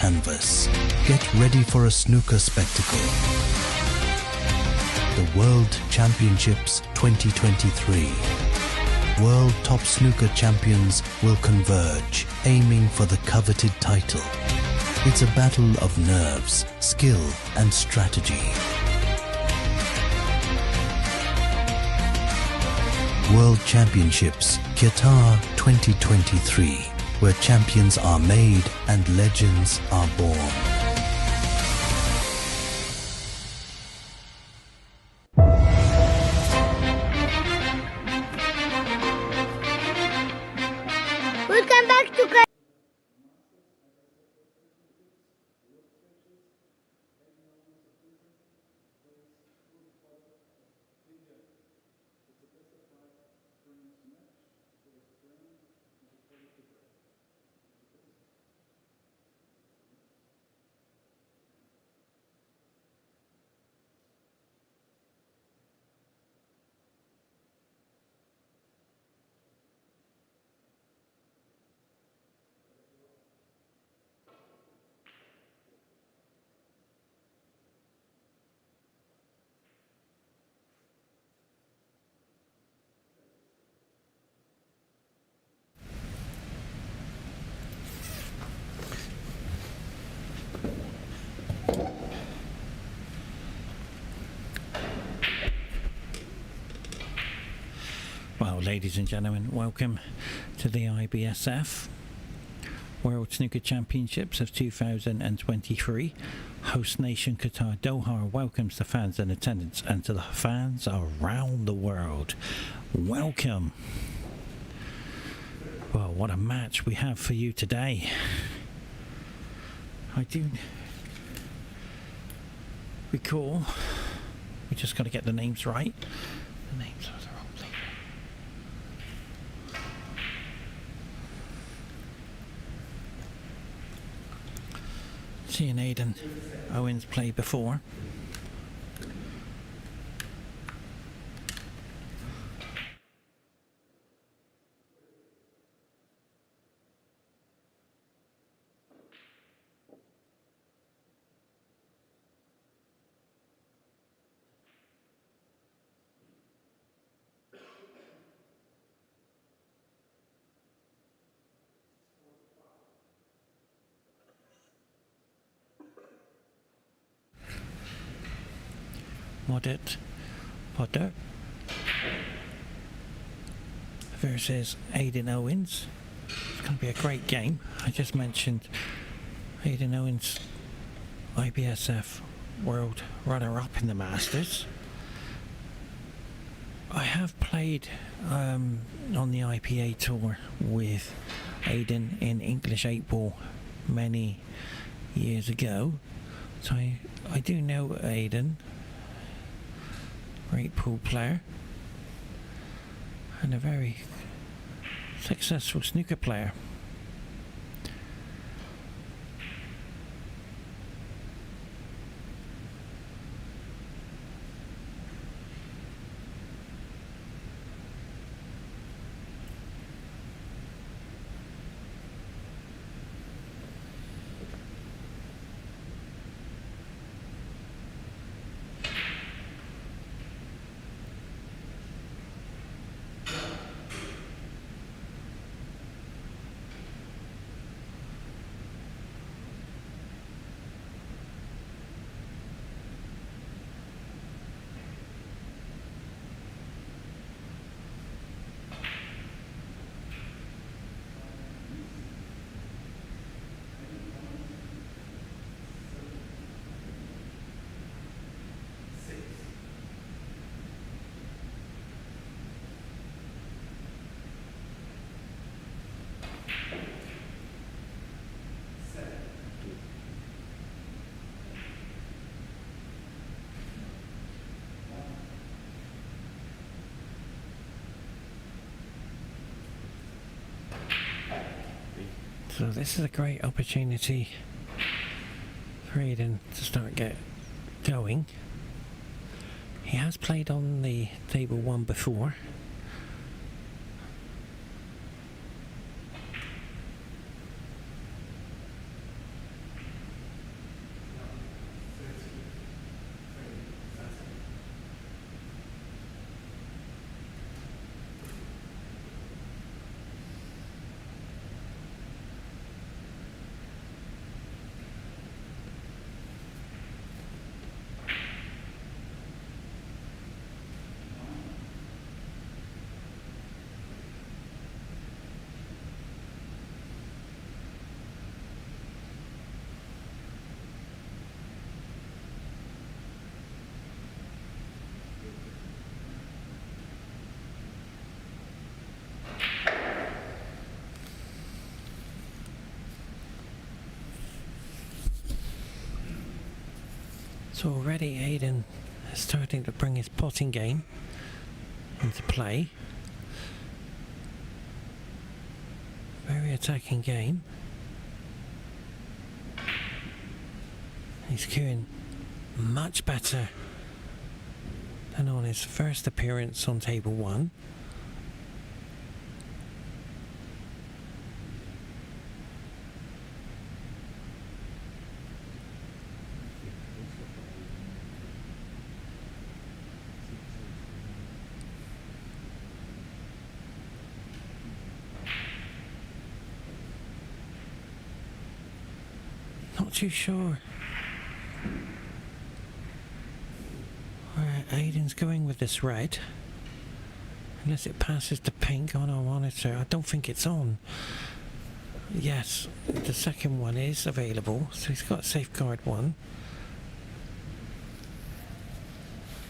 canvas. Get ready for a snooker spectacle. The World Championships 2023. World top snooker champions will converge, aiming for the coveted title. It's a battle of nerves, skill, and strategy. World Championships Qatar 2023, where champions are made and legends are born. Welcome back to Qatar. Well, ladies and gentlemen, welcome to the IBSF World Snooker Championships of 2023. Host nation Qatar Doha welcomes the fans in attendance and to the fans around the world. Welcome. Well, what a match we have for you today. I do recall, we just got to get the names right. The names are the wrong thing. Seen AIDAN OWENS play before. MUDIT PODDAR versus AIDAN OWENS. It's going to be a great game. I just mentioned AIDAN OWENS, IBSF World runner-up in the Masters. I have played on the IPA tour with AIDAN in English 8-ball many years ago, so I do know AIDAN. Great pool player and a very successful snooker player. So this is a great opportunity for AIDAN to start get going. He has played on the table one before. So already AIDAN is starting to bring his potting game into play. Very attacking game. He's queuing much better than on his first appearance on table 1. Not too sure where AIDAN's going with this red, unless it passes to pink on our monitor. I don't think it's on. Yes, the second one is available, so he's got safeguard 1.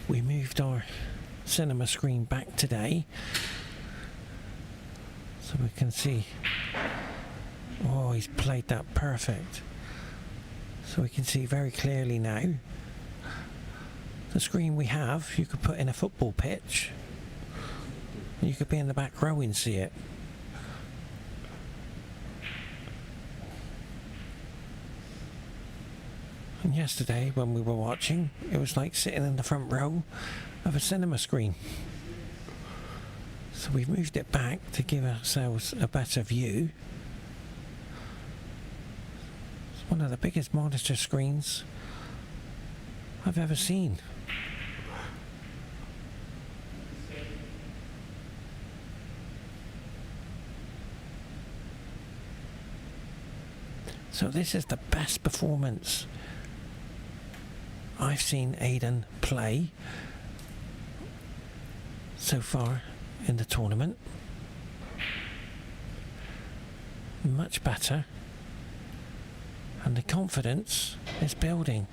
We moved our cinema screen back today, so we can see. Oh, he's played that perfect. So we can see very clearly now. The screen we have, you could put in a football pitch. You could be in the back row and see it. And yesterday, when we were watching, it was like sitting in the front row of a cinema screen. So we've moved it back to give ourselves a better view. One of the biggest monitor screens I've ever seen. So this is the best performance I've seen AIDAN play so far in the tournament. Much better. And the confidence is building.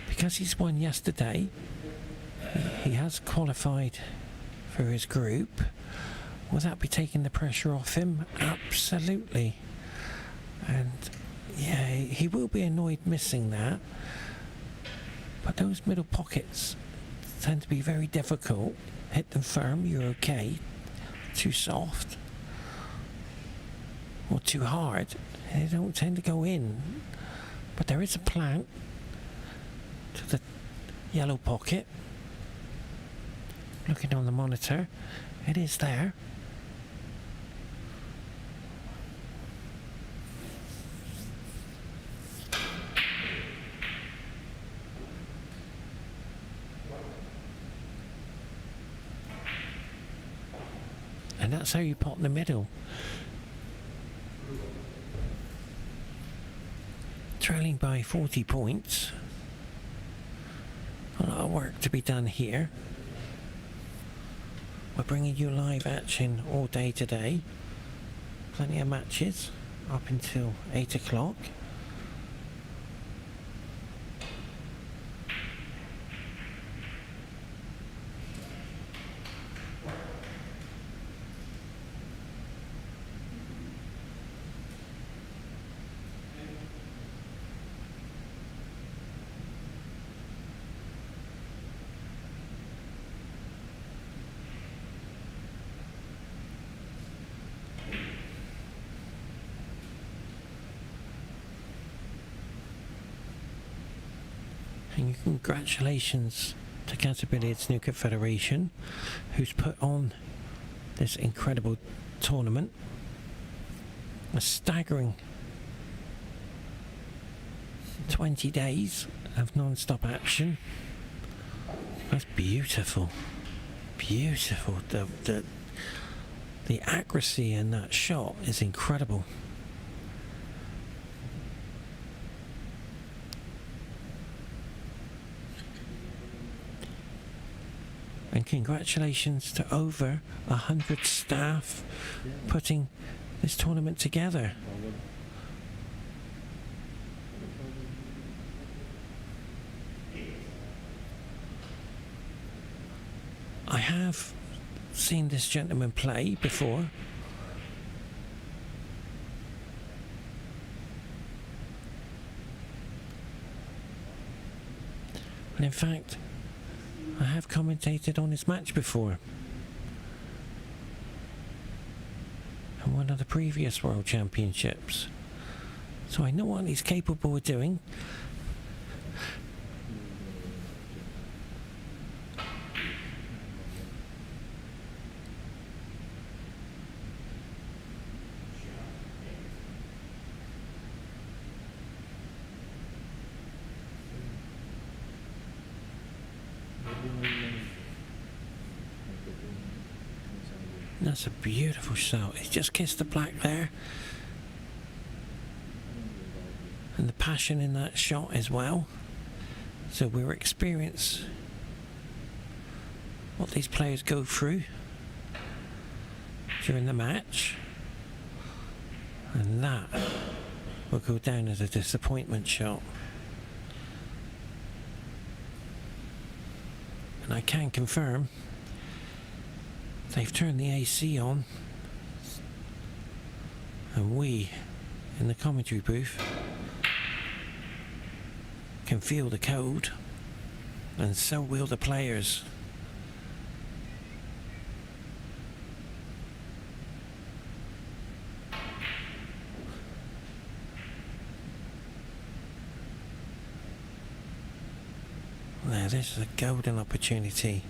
Because he's won yesterday, he has qualified for his group. Will that be taking the pressure off him? Absolutely. And yeah, he will be annoyed missing that. But those middle pockets tend to be very difficult. Hit them firm, you're okay. Too soft or too hard, they don't tend to go in. But there is a plant to the yellow pocket. Looking on the monitor, it is there. And that's how you pot in the middle. Trailing by 40 points. A lot of work to be done here. We're bringing you live action all day today. Plenty of matches up until 8 o'clock. And congratulations to Qatar Snooker Federation, who's put on this incredible tournament. A staggering 20 days of non-stop action. That's beautiful. Beautiful. The accuracy in that shot is incredible. And congratulations to over 100 staff putting this tournament together. I have seen this gentleman play before. And in fact, I have commentated on his match before. And one of the previous World Championships. So I know what he's capable of doing. That's a beautiful shot. He's just kissed the black there. And the passion in that shot as well. So we'll experience what these players go through during the match. And that will go down as a disappointment shot. And I can confirm they've turned the AC on, and we in the commentary booth can feel the cold, and so will the players. Now this is a golden opportunity.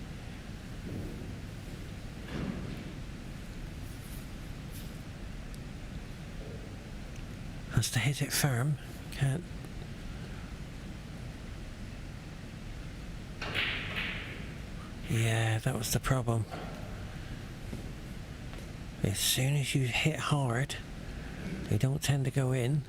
Has to hit it firm. Can't. Yeah, that was the problem. As soon as you hit hard, they don't tend to go in.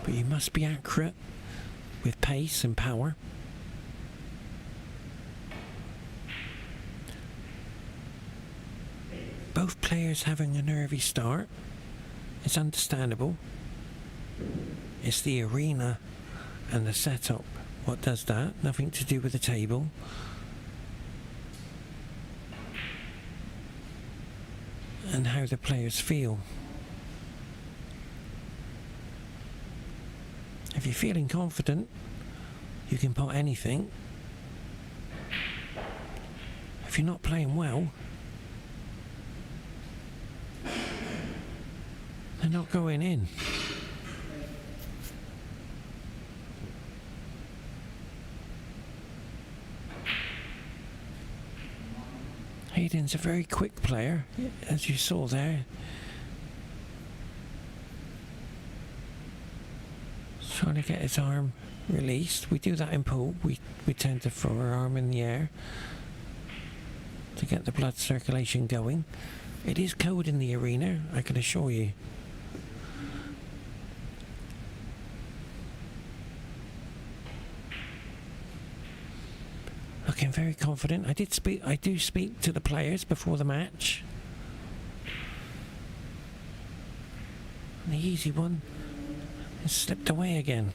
But you must be accurate with pace and power. Both players having a nervy start. It's understandable. It's the arena and the setup what does that. Nothing to do with the table. And how the players feel. If you're feeling confident, you can pot anything. If you're not playing well, they're not going in. Aidan's a very quick player, as you saw there. Trying to get his arm released. We do that in pool. We tend to throw our arm in the air to get the blood circulation going. It is cold in the arena, I can assure you. Looking very confident. I do speak to the players before the match. And the easy one has slipped away again.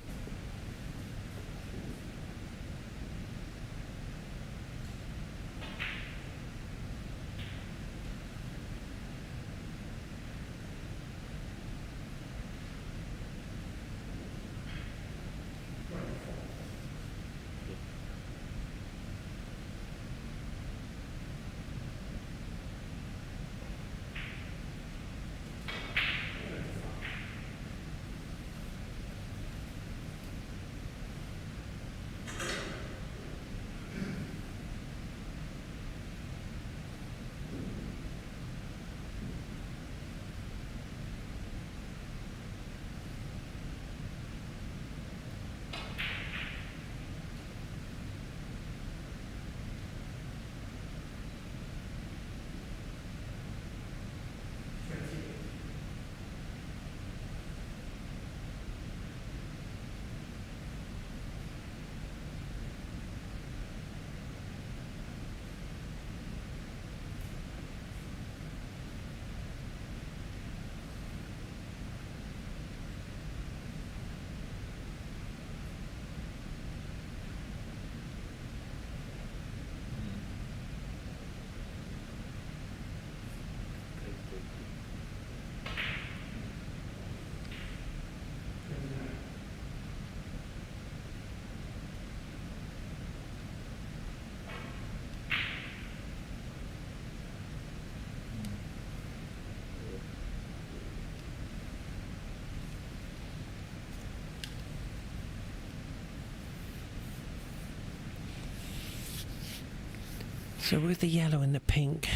So with the yellow and the pink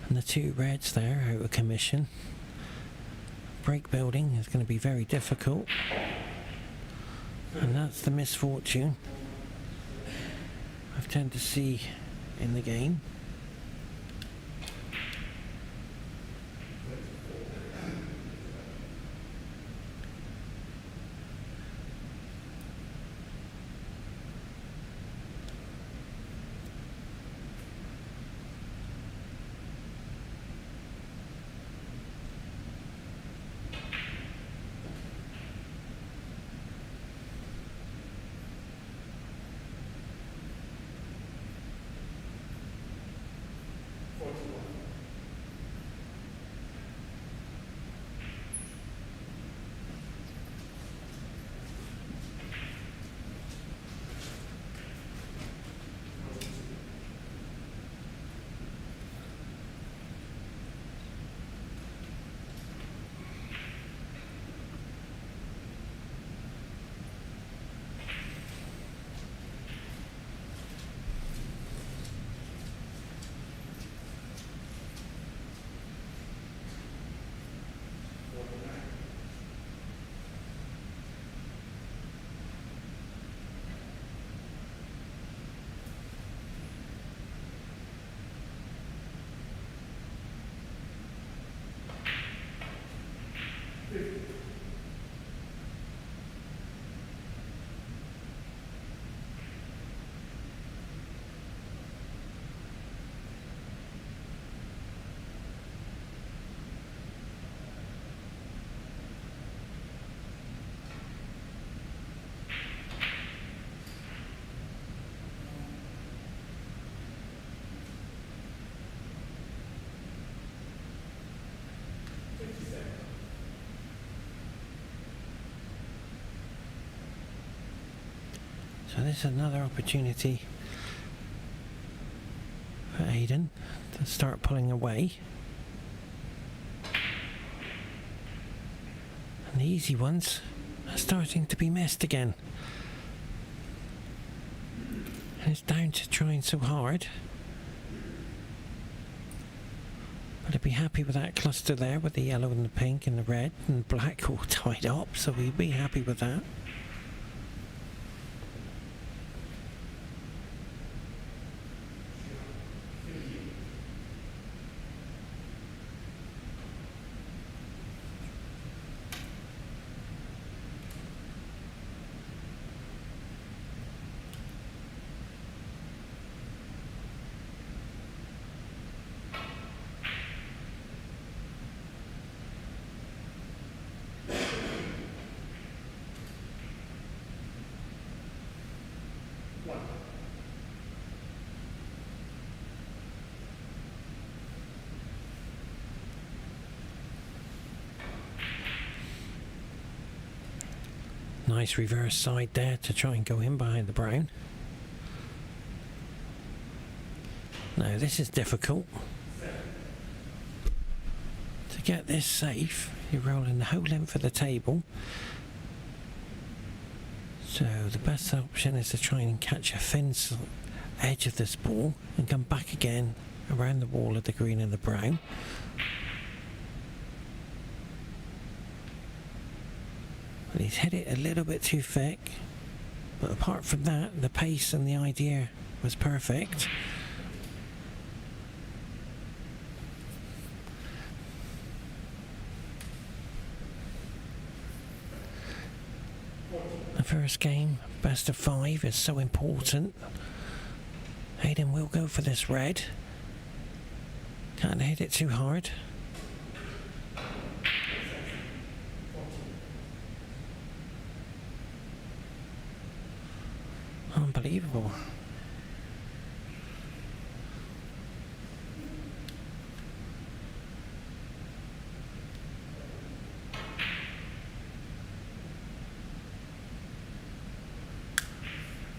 and the two reds there out of commission, break building is going to be very difficult, and that's the misfortune I tend to see in the game. So this is another opportunity for AIDAN to start pulling away. And the easy ones are starting to be missed again. And it's down to trying so hard. But I'd be happy with that cluster there with the yellow and the pink and the red and the black all tied up, so we'd be happy with that. Nice reverse side there to try and go in behind the brown. Now this is difficult. To get this safe, you're rolling the whole length of the table. So the best option is to try and catch a thin edge of this ball and come back again around the wall of the green and the brown. But he's hit it a little bit too thick, but apart from that, the pace and the idea was perfect. The first game, best of 5, is so important. AIDAN will go for this red. Can't hit it too hard. Unbelievable.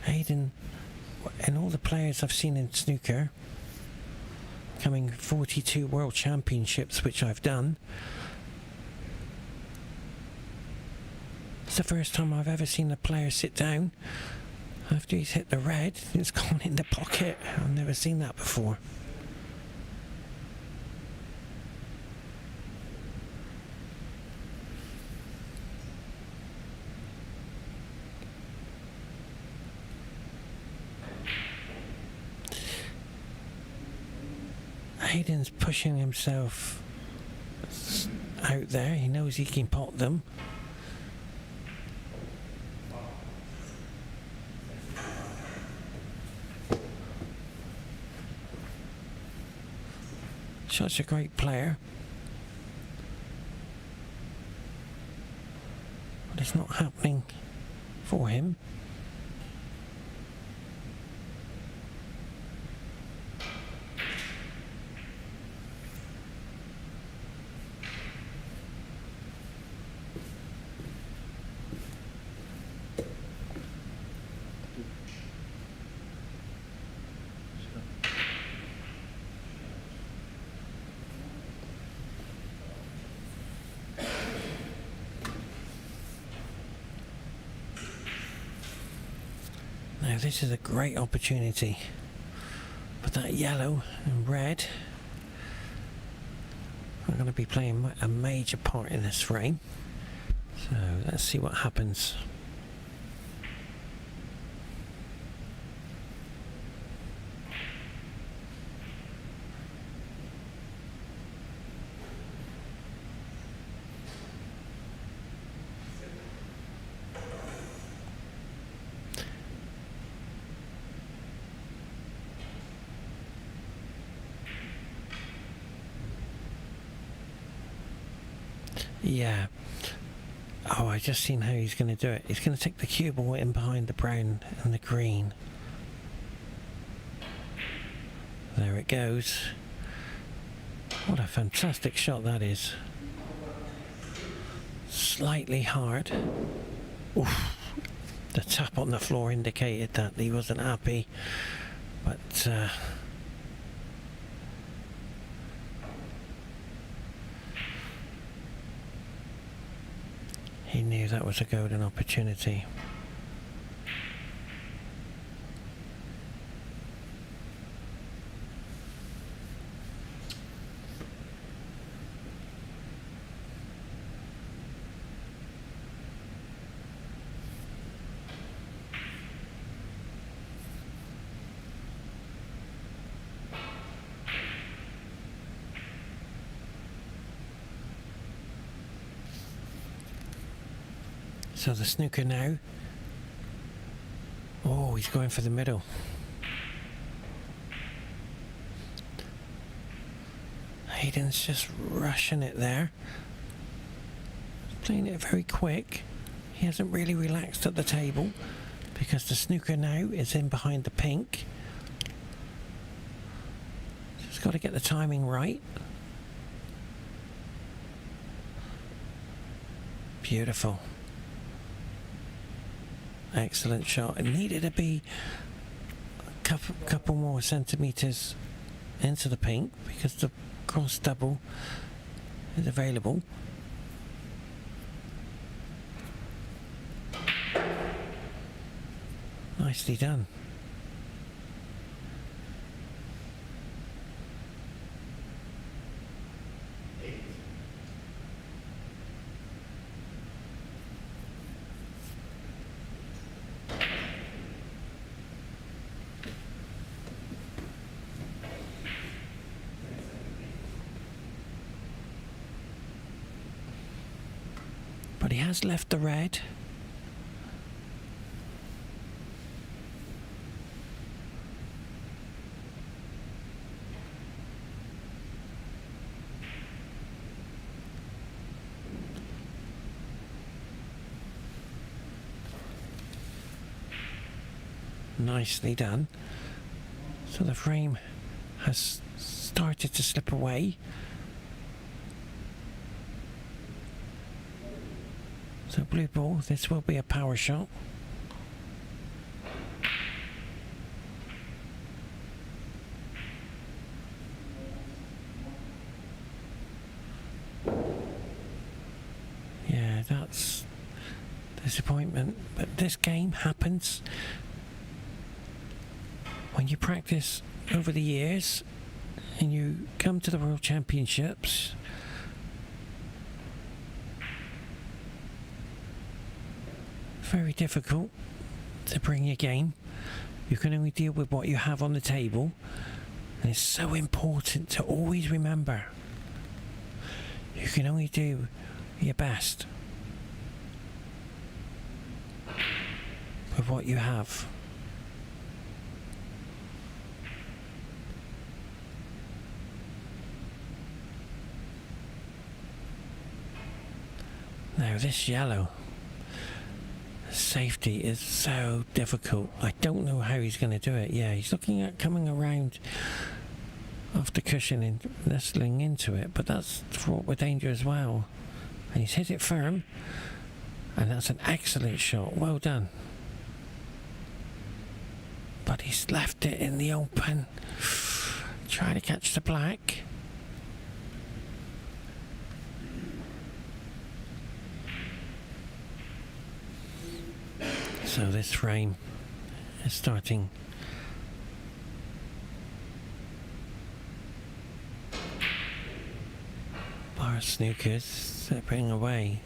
AIDAN and all the players I've seen in snooker, coming 42 world championships, which I've done, it's the first time I've ever seen a player sit down After he's hit the red, it's gone in the pocket. I've never seen that before. Aidan's pushing himself out there. He knows he can pot them. Such a great player. But it's not happening for him. Now this is a great opportunity, but that yellow and red are going to be playing a major part in this frame, so let's see what happens. Yeah. Oh, I just seen how he's going to do it. He's going to take the cue ball in behind the brown and the green. There it goes. What a fantastic shot that is. Slightly hard. Oof. The tap on the floor indicated that he wasn't happy. But he knew that was a golden opportunity. So the snooker now. Oh, he's going for the middle. Aidan's just rushing it there. Playing it very quick. He hasn't really relaxed at the table because the snooker now is in behind the pink. Just got to get the timing right. Beautiful. Excellent shot. It needed to be a couple more centimetres into the pink because the cross double is available. Nicely done. But he has left the red. Nicely done. So the frame has started to slip away. So blue ball, this will be a power shot. Yeah, that's disappointment. But this game happens. when you practice over the years and you come to the World Championships, it's very difficult to bring your game. You can only deal with what you have on the table, and it's so important to always remember you can only do your best with what you have. Now this yellow safety is so difficult. I don't know how he's going to do it. Yeah, he's looking at coming around off the cushion and nestling into it, but that's fraught with danger as well. And he's hit it firm, and that's an excellent shot. Well done. But he's left it in the open. Try to catch the black. So this frame is starting bar snookers slipping away.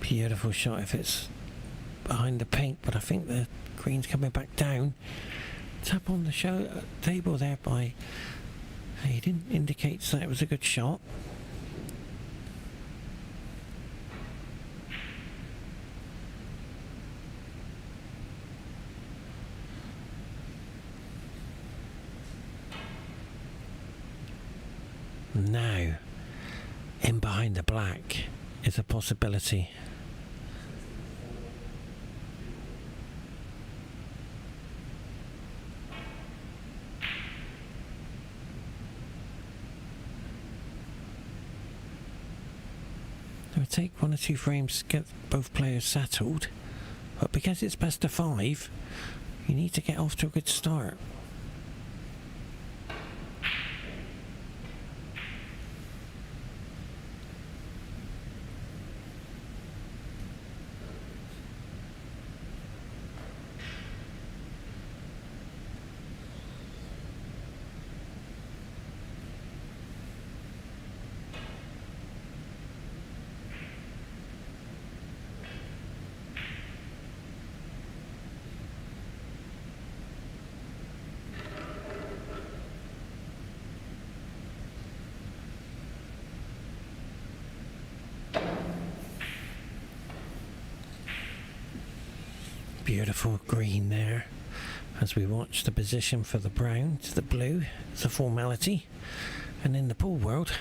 Beautiful shot if it's behind the pink, but I think the green's coming back down. Tap on the table there by AIDAN indicates that it was a good shot. Now, in behind the black is a possibility. It would take 1 or 2 frames to get both players settled, but because it's best of 5, you need to get off to a good start. Beautiful green there as we watch the position for the brown to the blue. It's a formality, and in the pool world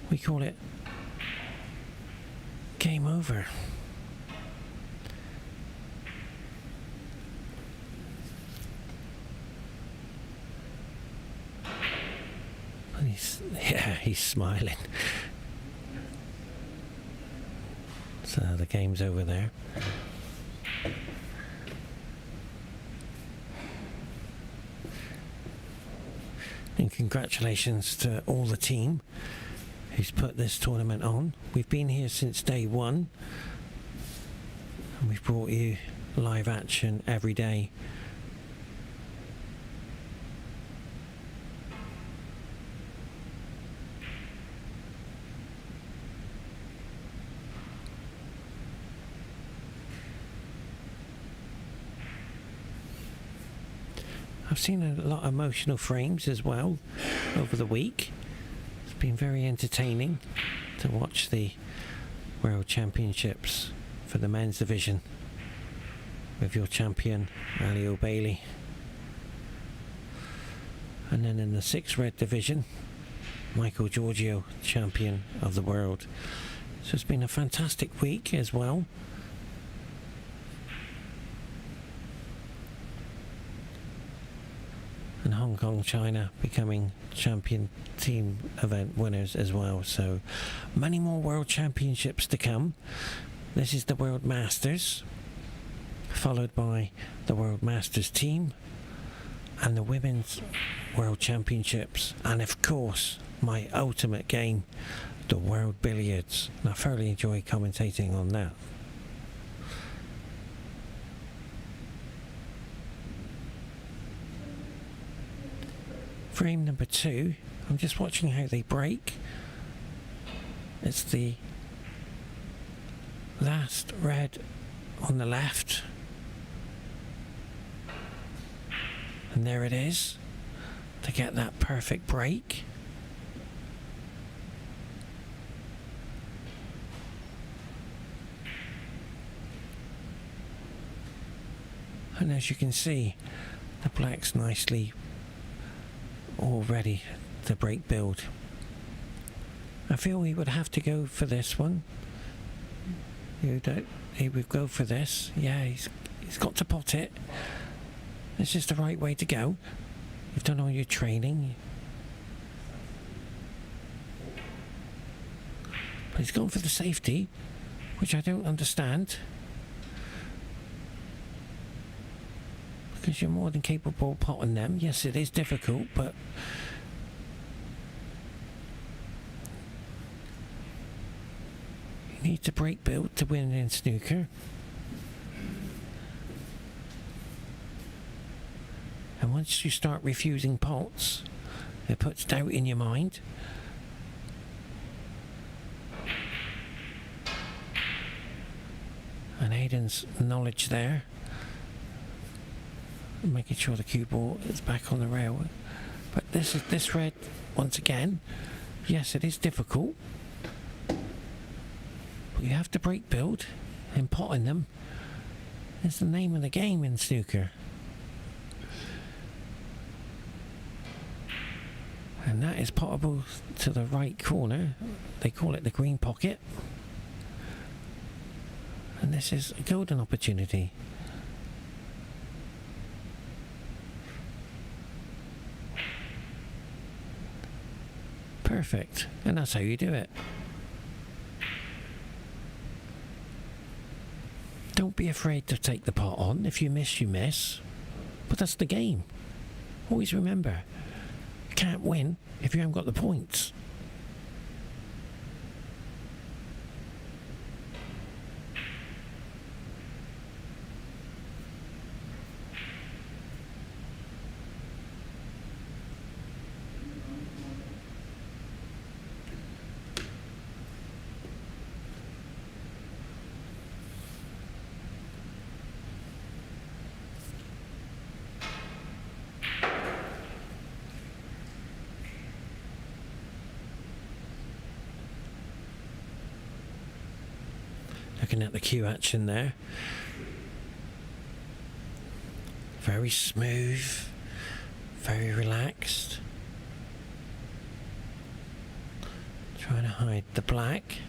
we call it game over. And he's smiling. So the game's over there. And congratulations to all the team who's put this tournament on. We've been here since day 1, and we've brought you live action every day. I've seen a lot of emotional frames as well over the week. It's been very entertaining to watch the World Championships for the men's division with your champion Ali O'Bailey, and then in the 6 red division Michael Giorgio, champion of the world. So it's been a fantastic week as well. And Hong Kong, China becoming champion team event winners as well. So many more world championships to come. This is the World Masters, followed by the World Masters team and the Women's World Championships, and of course my ultimate game, the World Billiards. And I thoroughly enjoy commentating on that. Frame number 2, I'm just watching how they break. It's the last red on the left, and there it is to get that perfect break. And as you can see, the black's nicely all ready to break build. I feel he would have to go for this one. He would go for this. Yeah, he's got to pot it. This is the right way to go. You've done all your training. But he's gone for the safety, which I don't understand. Because you're more than capable of potting them. Yes, it is difficult, but you need to break build to win in snooker. And once you start refusing pots, it puts doubt in your mind. And Aidan's knowledge there, making sure the cue ball is back on the rail. But this red, once again, yes, it is difficult, but you have to break build, and potting them is the name of the game in snooker. And that is pottable to the right corner. They call it the green pocket, and this is a golden opportunity. Perfect, and that's how you do it. Don't be afraid to take the pot on. If you miss, you miss. But that's the game. Always remember, you can't win if you haven't got the points. Looking at the cue action there. Very smooth, very relaxed. Trying to hide the black.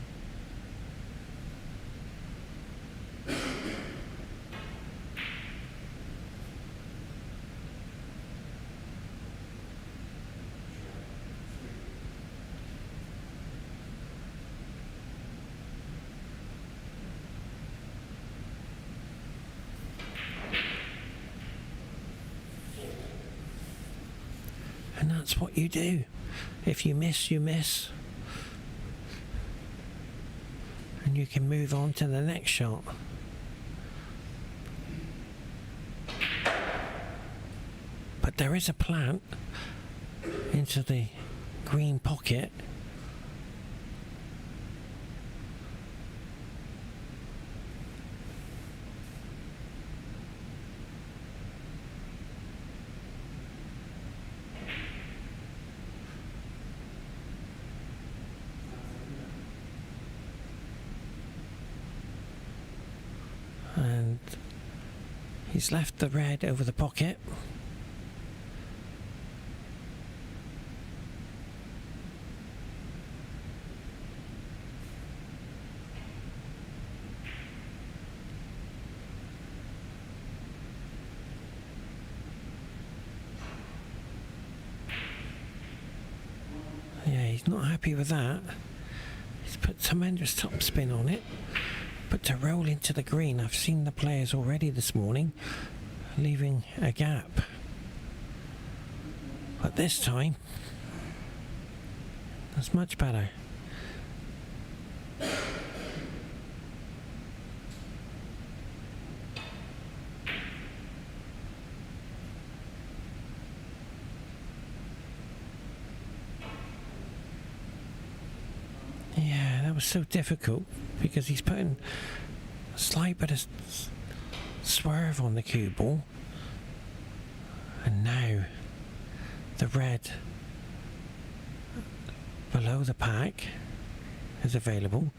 And that's what you do. If you miss, you miss. And you can move on to the next shot. But there is a plant into the green pocket. And he's left the red over the pocket. Yeah, he's not happy with that. He's put tremendous top spin on it. But to roll into the green, I've seen the players already this morning leaving a gap. But this time, that's much better. Yeah, that was so difficult because he's putting a slight bit of swerve on the cue ball, and now the red below the pack is available,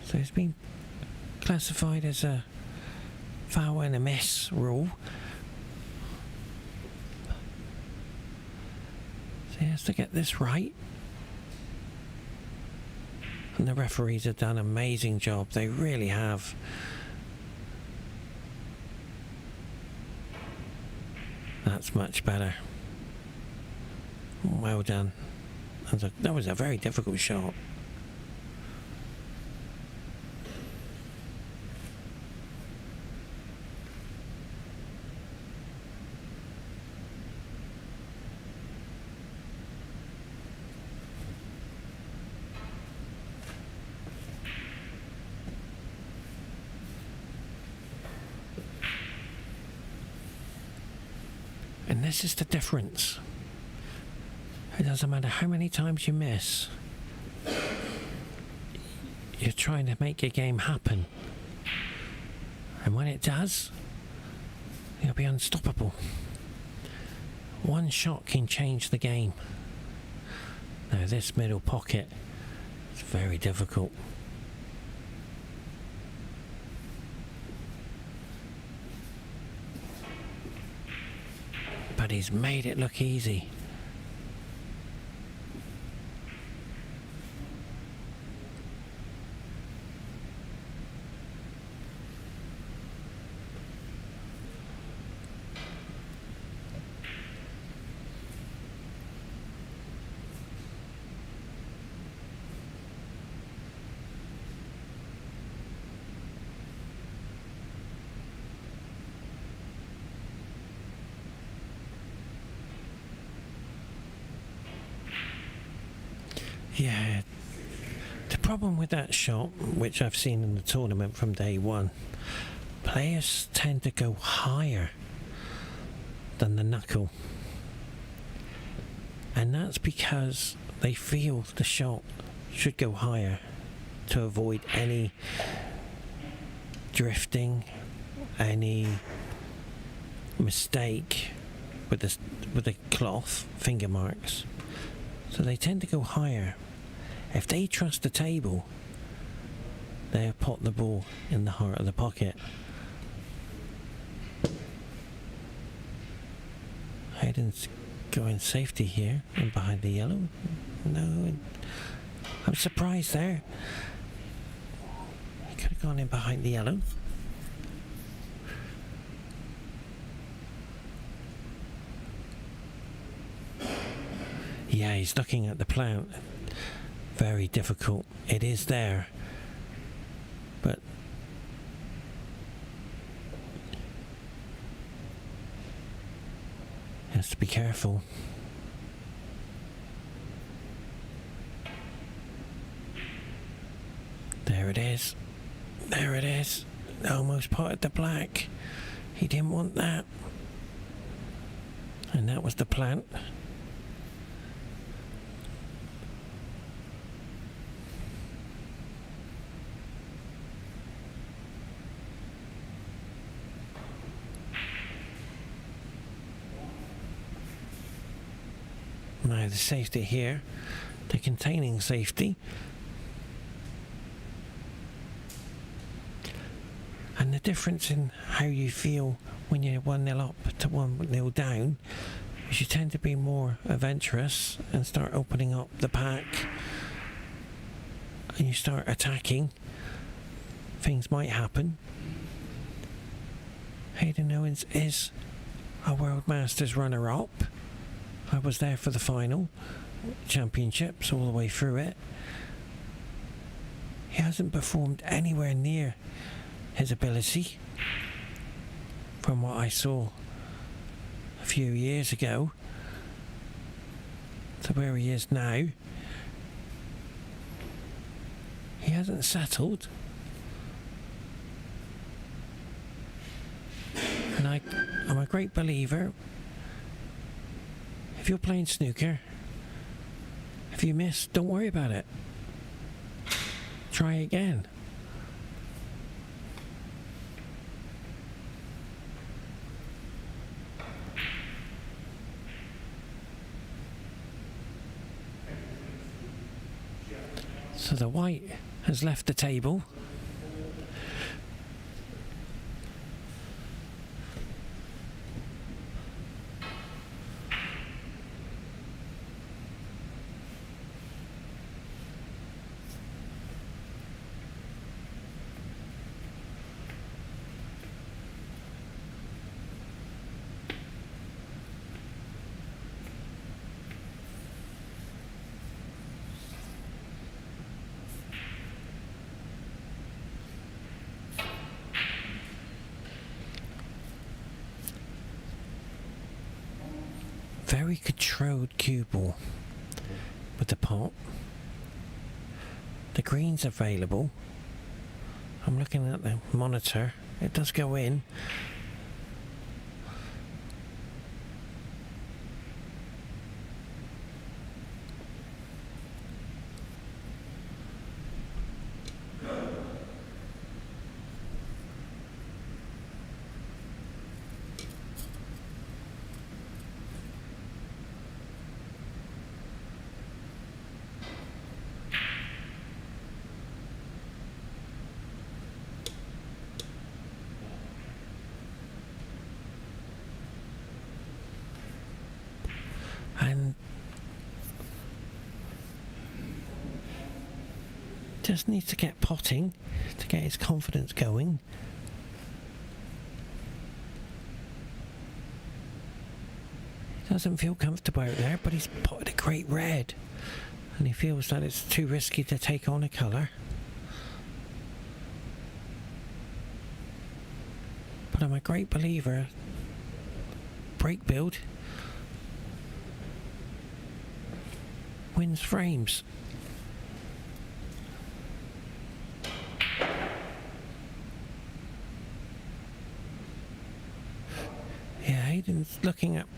so it's been classified as a foul and a miss rule. So he has to get this right. And the referees have done an amazing job. They really have. That's much better. Well done. That was a very difficult shot. And this is the difference. It doesn't matter how many times you miss. You're trying to make a game happen. And when it does, you'll be unstoppable. One shot can change the game. Now this middle pocket is very difficult. But he's made it look easy. Yeah, the problem with that shot, which I've seen in the tournament from day one, players tend to go higher than the knuckle. And that's because they feel the shot should go higher to avoid any drifting, any mistake with the cloth, finger marks. So they tend to go higher. If they trust the table, they'll pot the ball in the heart of the pocket. Aidan's going safety here and behind the yellow. No, I'm surprised there. He could have gone in behind the yellow. Yeah, he's looking at the plant. Very difficult. It is there, but he has to be careful. There it is. There it is. Almost potted the black. He didn't want that. And that was the plant. Now the safety here, the containing safety, and the difference in how you feel when you're 1-0 up to 1-0 down is you tend to be more adventurous and start opening up the pack, and you start attacking. Things might happen. Aidan Owens is a World Masters runner-up. I was there for the final championships all the way through it. He hasn't performed anywhere near his ability from what I saw a few years ago to where he is now. He hasn't settled. And I'm a great believer, if you're playing snooker, if you miss, don't worry about it. Try again. So the white has left the table. Very controlled cue ball with the pot. The green's available. I'm looking at the monitor. It does go in. And just needs to get potting to get his confidence going. He doesn't feel comfortable out there, but he's potted a great red, and he feels that it's too risky to take on a colour. But I'm a great believer. Break build wins frames. Yeah, Aidan's looking up.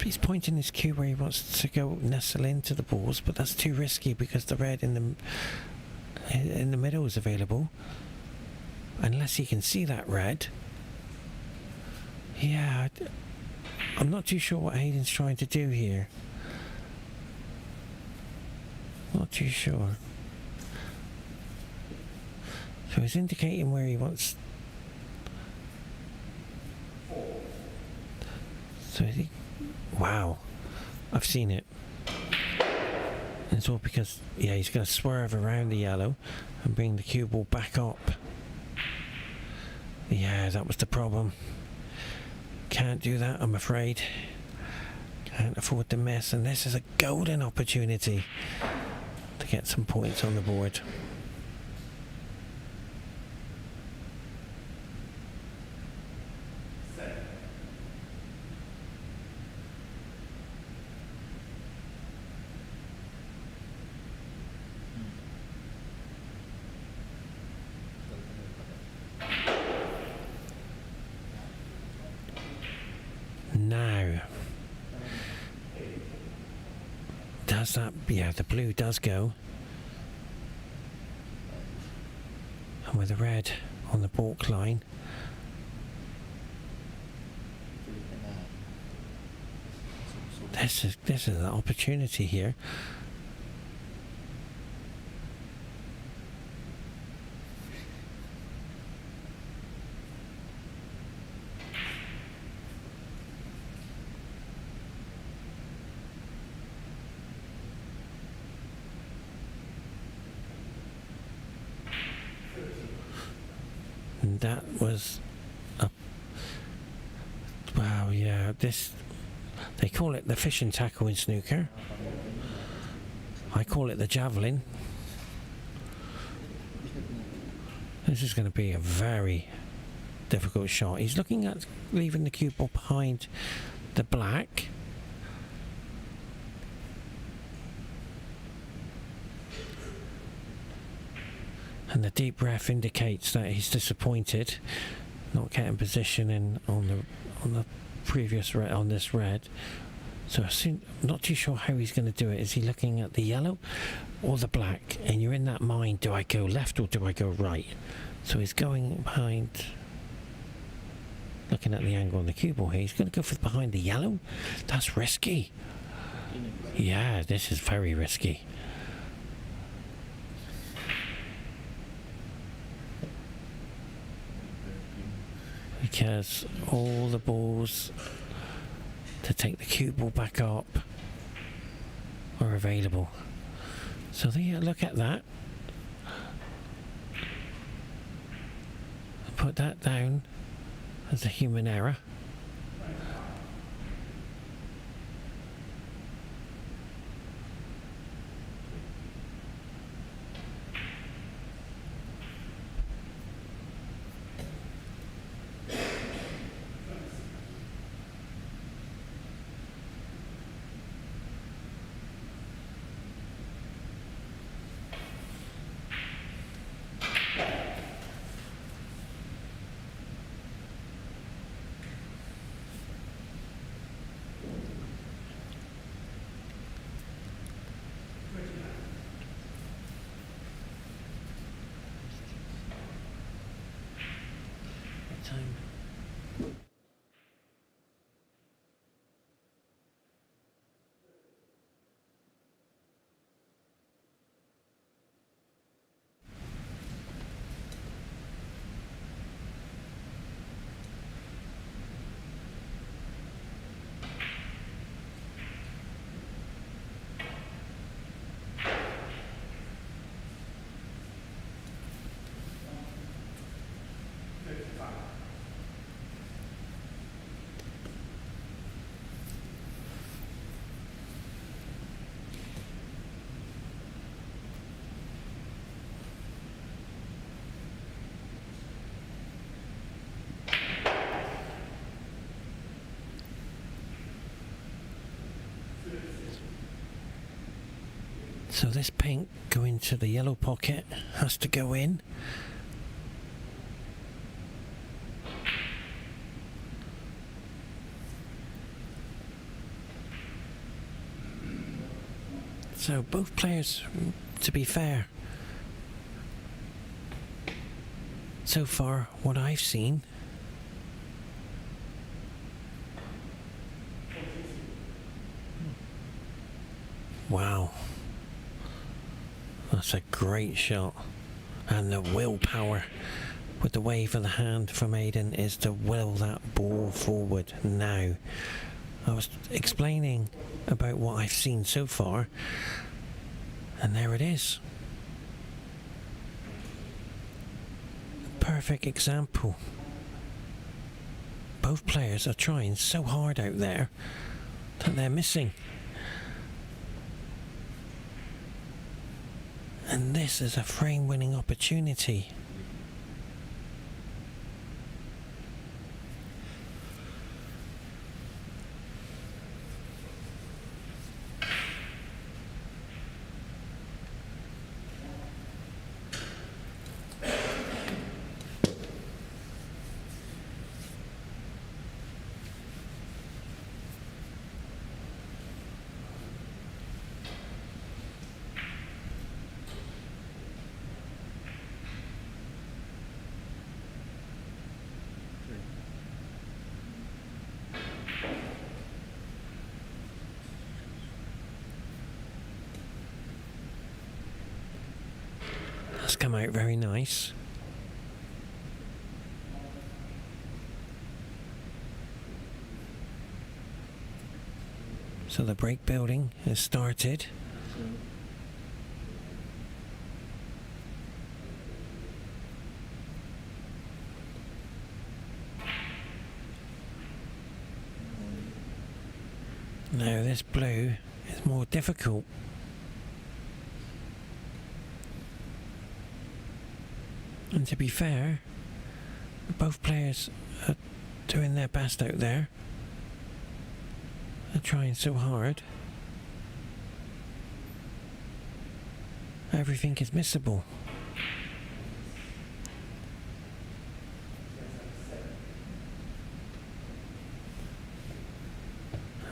He's pointing his cue where he wants to go nestle into the balls, but that's too risky because the red in the middle is available. Unless he can see that red. Yeah, I'm not too sure what Aidan's trying to do here. Not too sure. So he's indicating where he wants. So he, wow, I've seen it. And it's all because, yeah, he's going to swerve around the yellow and bring the cue ball back up. Yeah, that was the problem. Can't do that, I'm afraid. Can't afford to miss, and this is a golden opportunity to get some points on the board. Now, does that, yeah, the blue does go. And with the red on the balk line. This is an opportunity here. And that was a, wow, yeah, this, they call it the fishing tackle in snooker. I call it the javelin. This is going to be a very difficult shot. He's looking at leaving the cue ball behind the black. And the deep breath indicates that he's disappointed, not getting position in on the previous red, on this red. So I'm not too sure how he's going to do it. Is he looking at the yellow or the black? And you're in that mind, do I go left or do I go right? So he's going behind, looking at the angle on the cue ball here. He's going to go for behind the yellow. That's risky. Yeah, this is very risky. Because all the balls to take the cue ball back up are available. So there, look at that. Put that down as a human error. So this pink going to the yellow pocket has to go in. So both players, to be fair, so far what I've seen, wow. That's a great shot. And the willpower with the wave of the hand from AIDAN is to will that ball forward now. I was explaining about what I've seen so far, and there it is. Perfect example. Both players are trying so hard out there that they're missing. And this is a frame-winning opportunity. That's come out very nice. So the break building has started. Now this blue is more difficult. And to be fair, both players are doing their best out there. They're trying so hard. Everything is missable.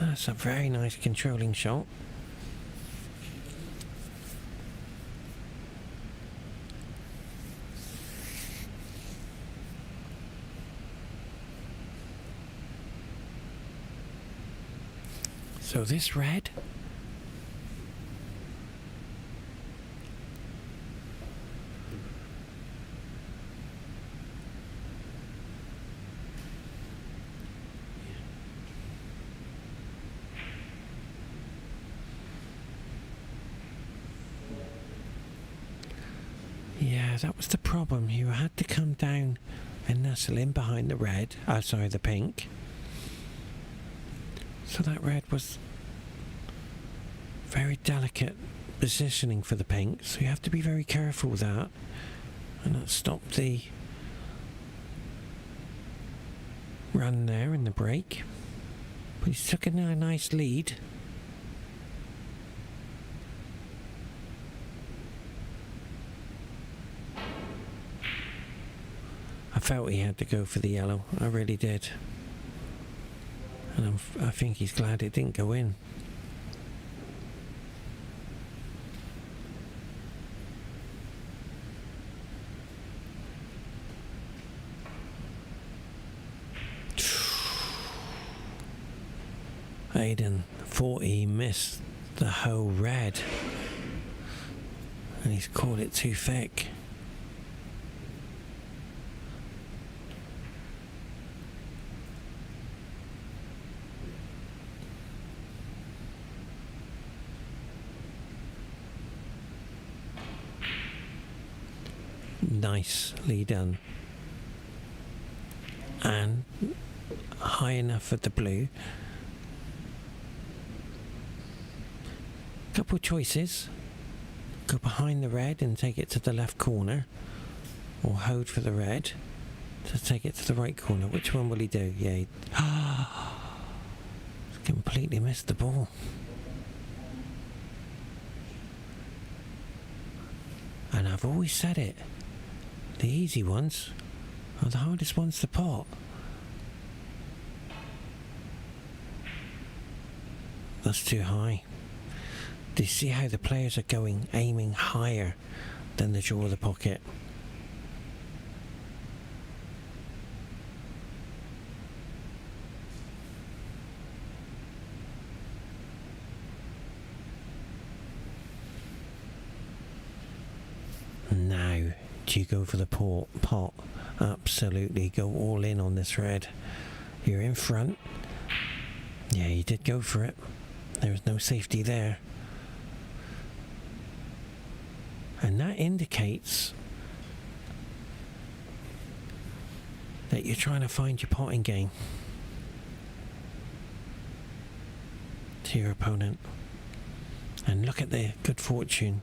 That's a very nice controlling shot. So this red yeah, that was the problem. You had to come down and nestle in behind the red, the pink. So that red was very delicate positioning for the pink, so you have to be very careful with that. And that stopped the run there in the break. But he's took a nice lead. I felt he had to go for the yellow, I really did. And I think he's glad it didn't go in. AIDAN thought he missed the whole red, and he's called it too thick. Nicely done. And high enough for the blue. Couple choices. Go behind the red and take it to the left corner, or hold for the red to take it to the right corner. Which one will he do? Yeah, he completely missed the ball. And I've always said it, the easy ones are the hardest ones to pot. That's too high. Do you see how the players are aiming higher than the jaw of the pocket? Now, do you go for the pot? Absolutely, go all in on this red. You're in front. Yeah, you did go for it. There was no safety there. And that indicates that you're trying to find your potting game to your opponent. And look at the good fortune.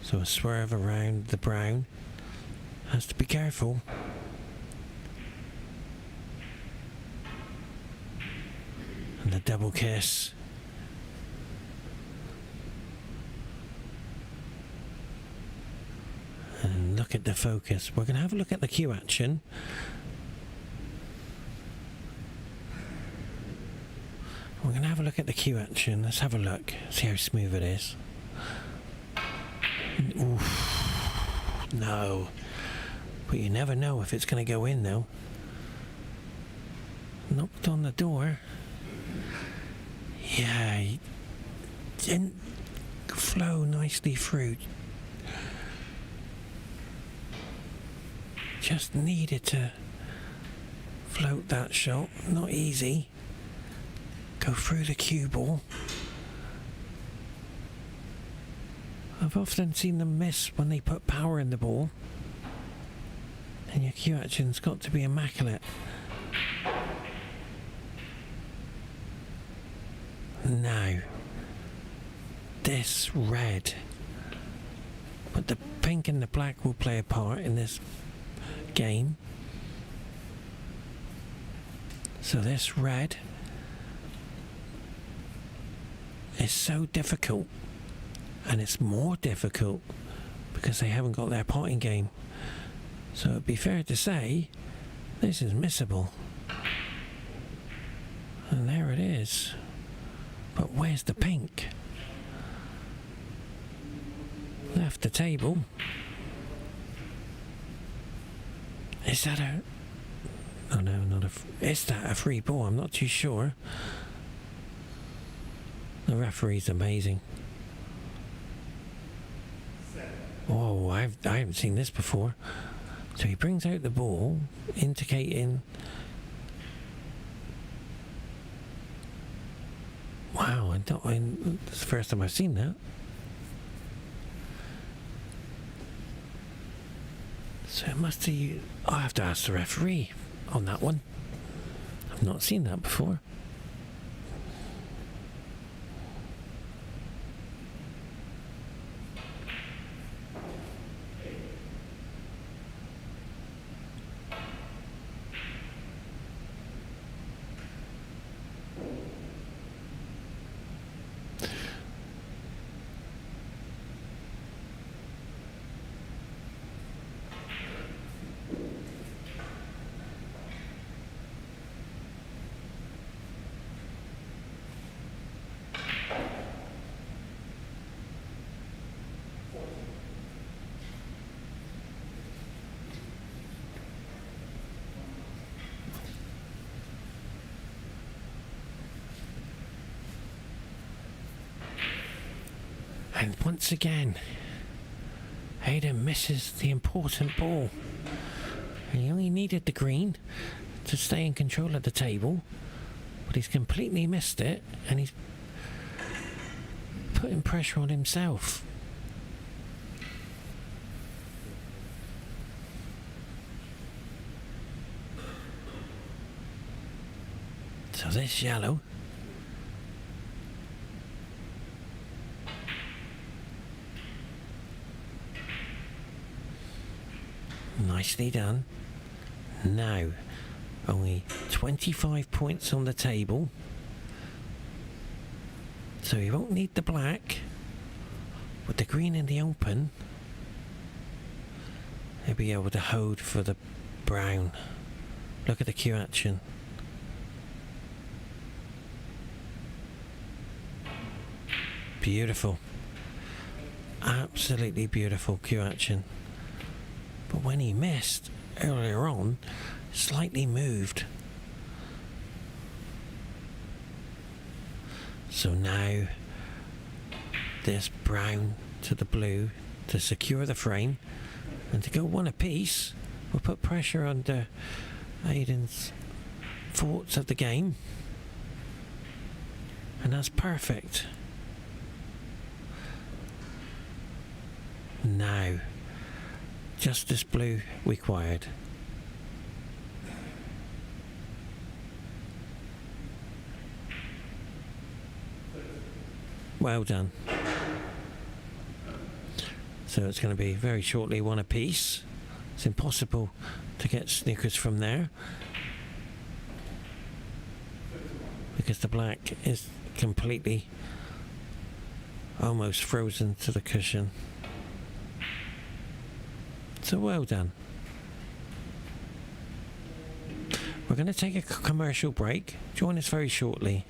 So a swerve around the brown. Has to be careful. And the double kiss. And look at the focus. We're going to have a look at the cue action. We're going to have a look at the cue action. Let's have a look. See how smooth it is. Oof. No. But you never know if it's going to go in, though. Knocked on the door. Yeah, he didn't flow nicely through. Just needed to float that shot. Not easy. Go through the cue ball. I've often seen them miss when they put power in the ball. And your cue action's got to be immaculate. Now, this red, but the pink and the black will play a part in this game. So this red is so difficult, and it's more difficult because they haven't got their potting game. So it'd be fair to say this is missable. And there it is. But where's the pink? Left the table. Is that a... Oh no, not a... Is that a free ball? I'm not too sure. The referee's amazing. Oh, I haven't seen this before. So he brings out the ball, indicating... Wow, it's the first time I've seen that. So it must be... I have to ask the referee on that one. I've not seen that before. And once again, AIDAN misses the important ball. He only needed the green to stay in control of the table, but he's completely missed it, and he's putting pressure on himself. So this yellow nicely done. Now, only 25 points on the table. So he won't need the black. With the green in the open, he'll be able to hold for the brown. Look at the cue action. Beautiful. Absolutely beautiful cue action. But when he missed earlier on, slightly moved. So now this brown to the blue to secure the frame, and to go one apiece will put pressure under AIDAN's thoughts of the game, and that's perfect. Now just this blue required. Well done. So it's going to be very shortly one apiece. It's impossible to get snookers from there because the black is completely almost frozen to the cushion. So well done. We're going to take a commercial break. Join us very shortly.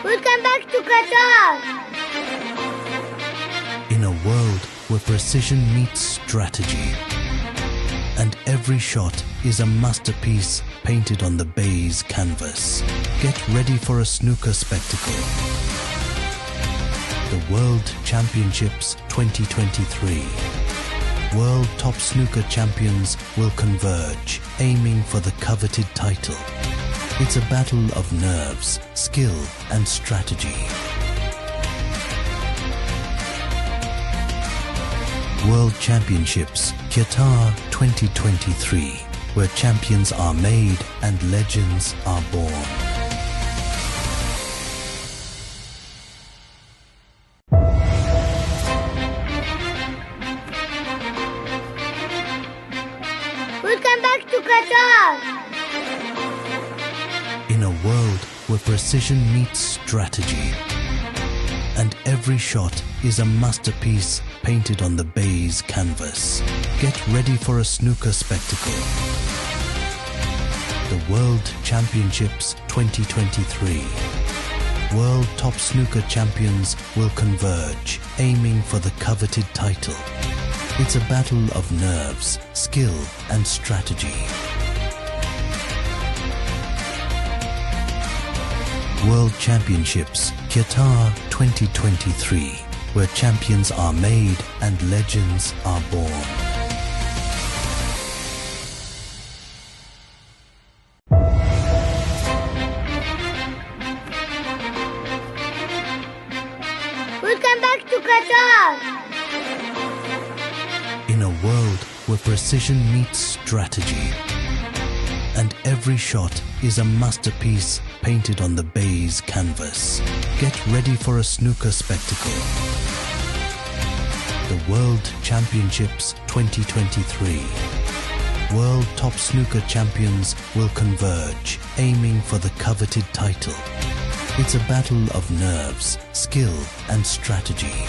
Welcome back to Qatar. In a world where precision meets strategy, and every shot is a masterpiece painted on the baize canvas, get ready for a snooker spectacle. The World Championships 2023. World top snooker champions will converge, aiming for the coveted title. It's a battle of nerves, skill, and strategy. World Championships Qatar 2023. where champions are made and legends are born. Welcome back to Qatar. In a world where precision meets strategy, and every shot is a masterpiece painted on the baize canvas, get ready for a snooker spectacle. The World Championships 2023. World top snooker champions will converge, aiming for the coveted title. It's a battle of nerves, skill, and strategy. World Championships Qatar 2023, where champions are made and legends are born. Welcome back to Qatar. In a world where precision meets strategy, and every shot is a masterpiece painted on the baize canvas, get ready for a snooker spectacle. The World Championships 2023. World top snooker champions will converge, aiming for the coveted title. It's a battle of nerves, skill, and strategy.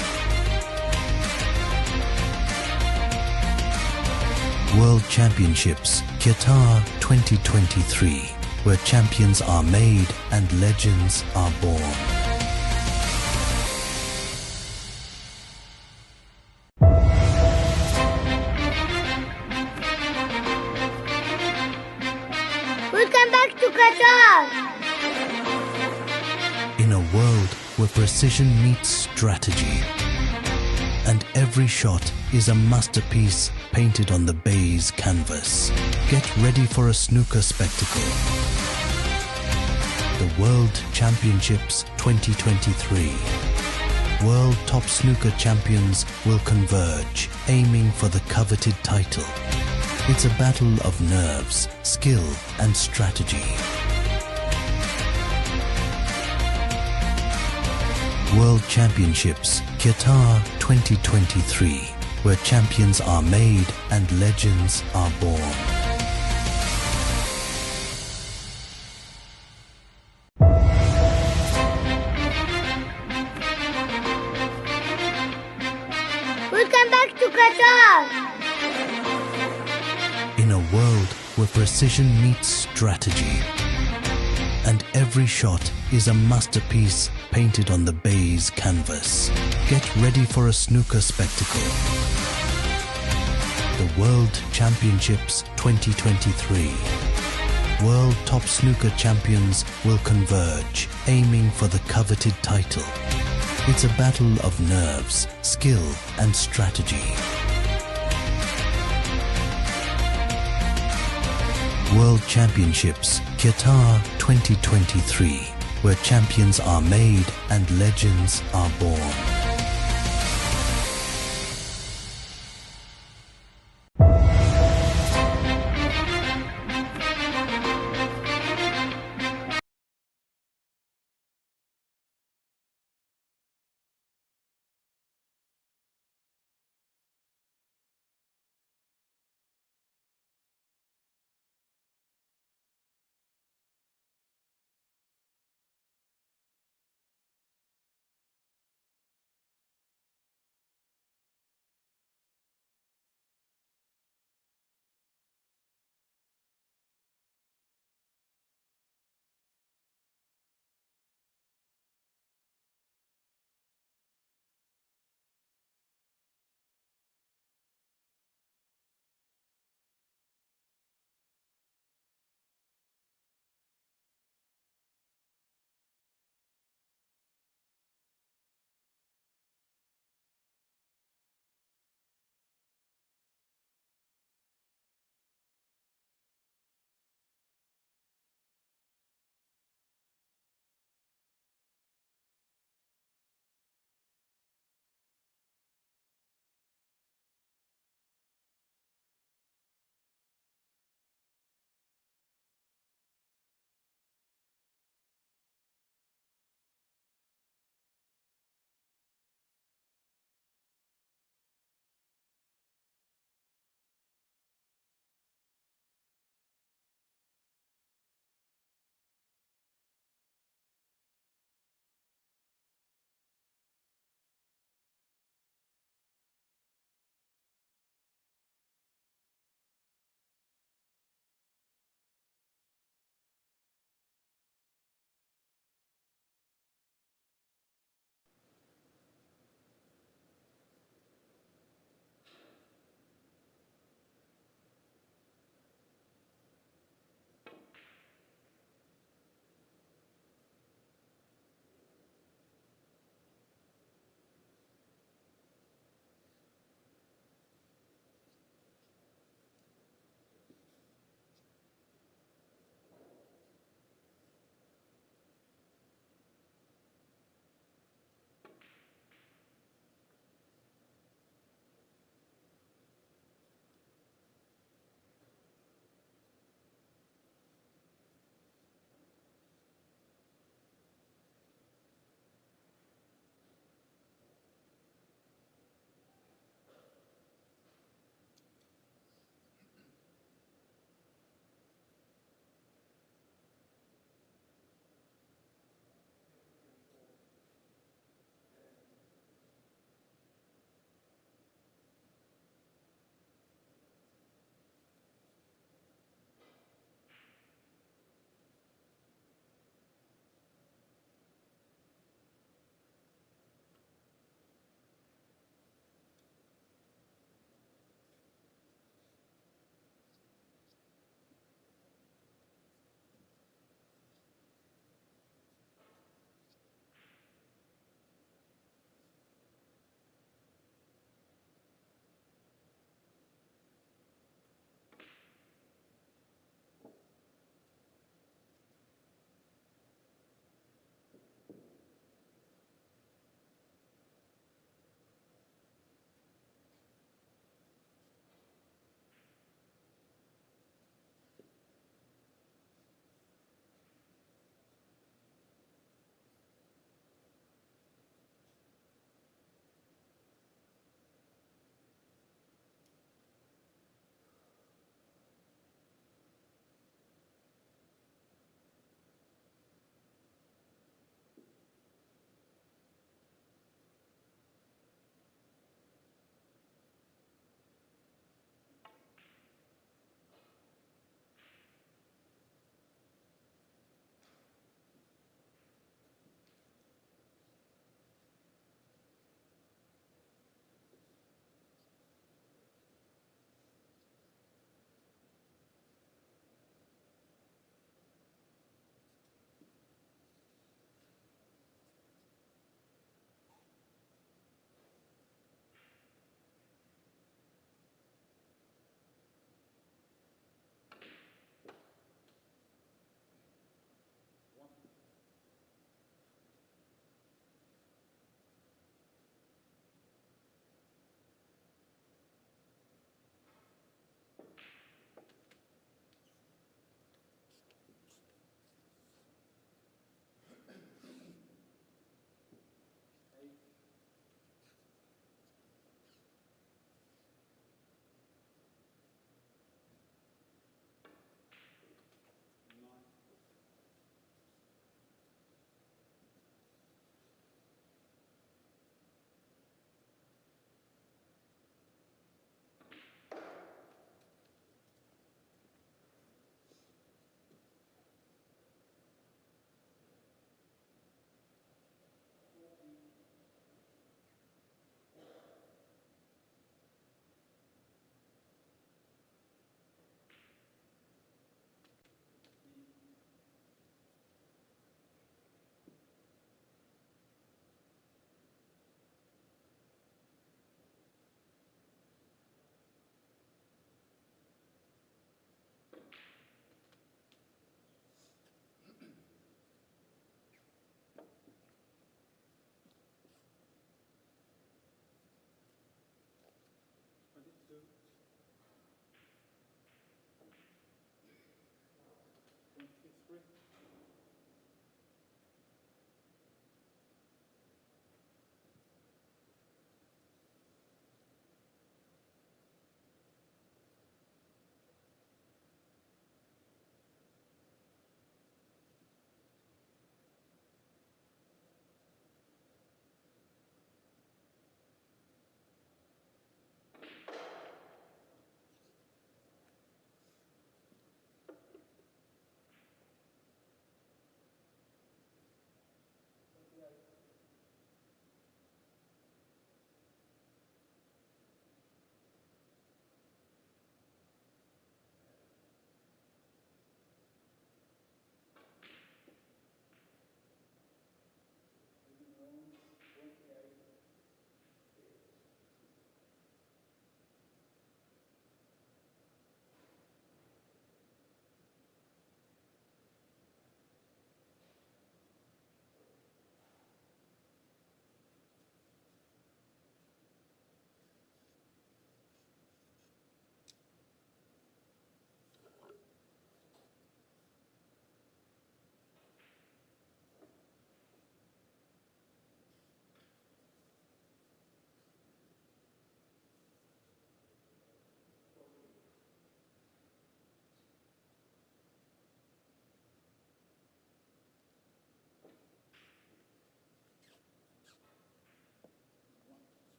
World Championships Qatar 2023, where champions are made and legends are born. Welcome back to Qatar. In a world where precision meets strategy, and every shot is a masterpiece painted on the baize canvas, get ready for a snooker spectacle. The World Championships 2023. World top snooker champions will converge, aiming for the coveted title. It's a battle of nerves, skill, and strategy. World Championships Qatar 2023, where champions are made and legends are born. Welcome back to Qatar. In a world where precision meets strategy, and every shot is a masterpiece painted on the baize canvas, get ready for a snooker spectacle. The World Championships 2023. World top snooker champions will converge, aiming for the coveted title. It's a battle of nerves, skill, and strategy. World Championships Qatar 2023, where champions are made and legends are born.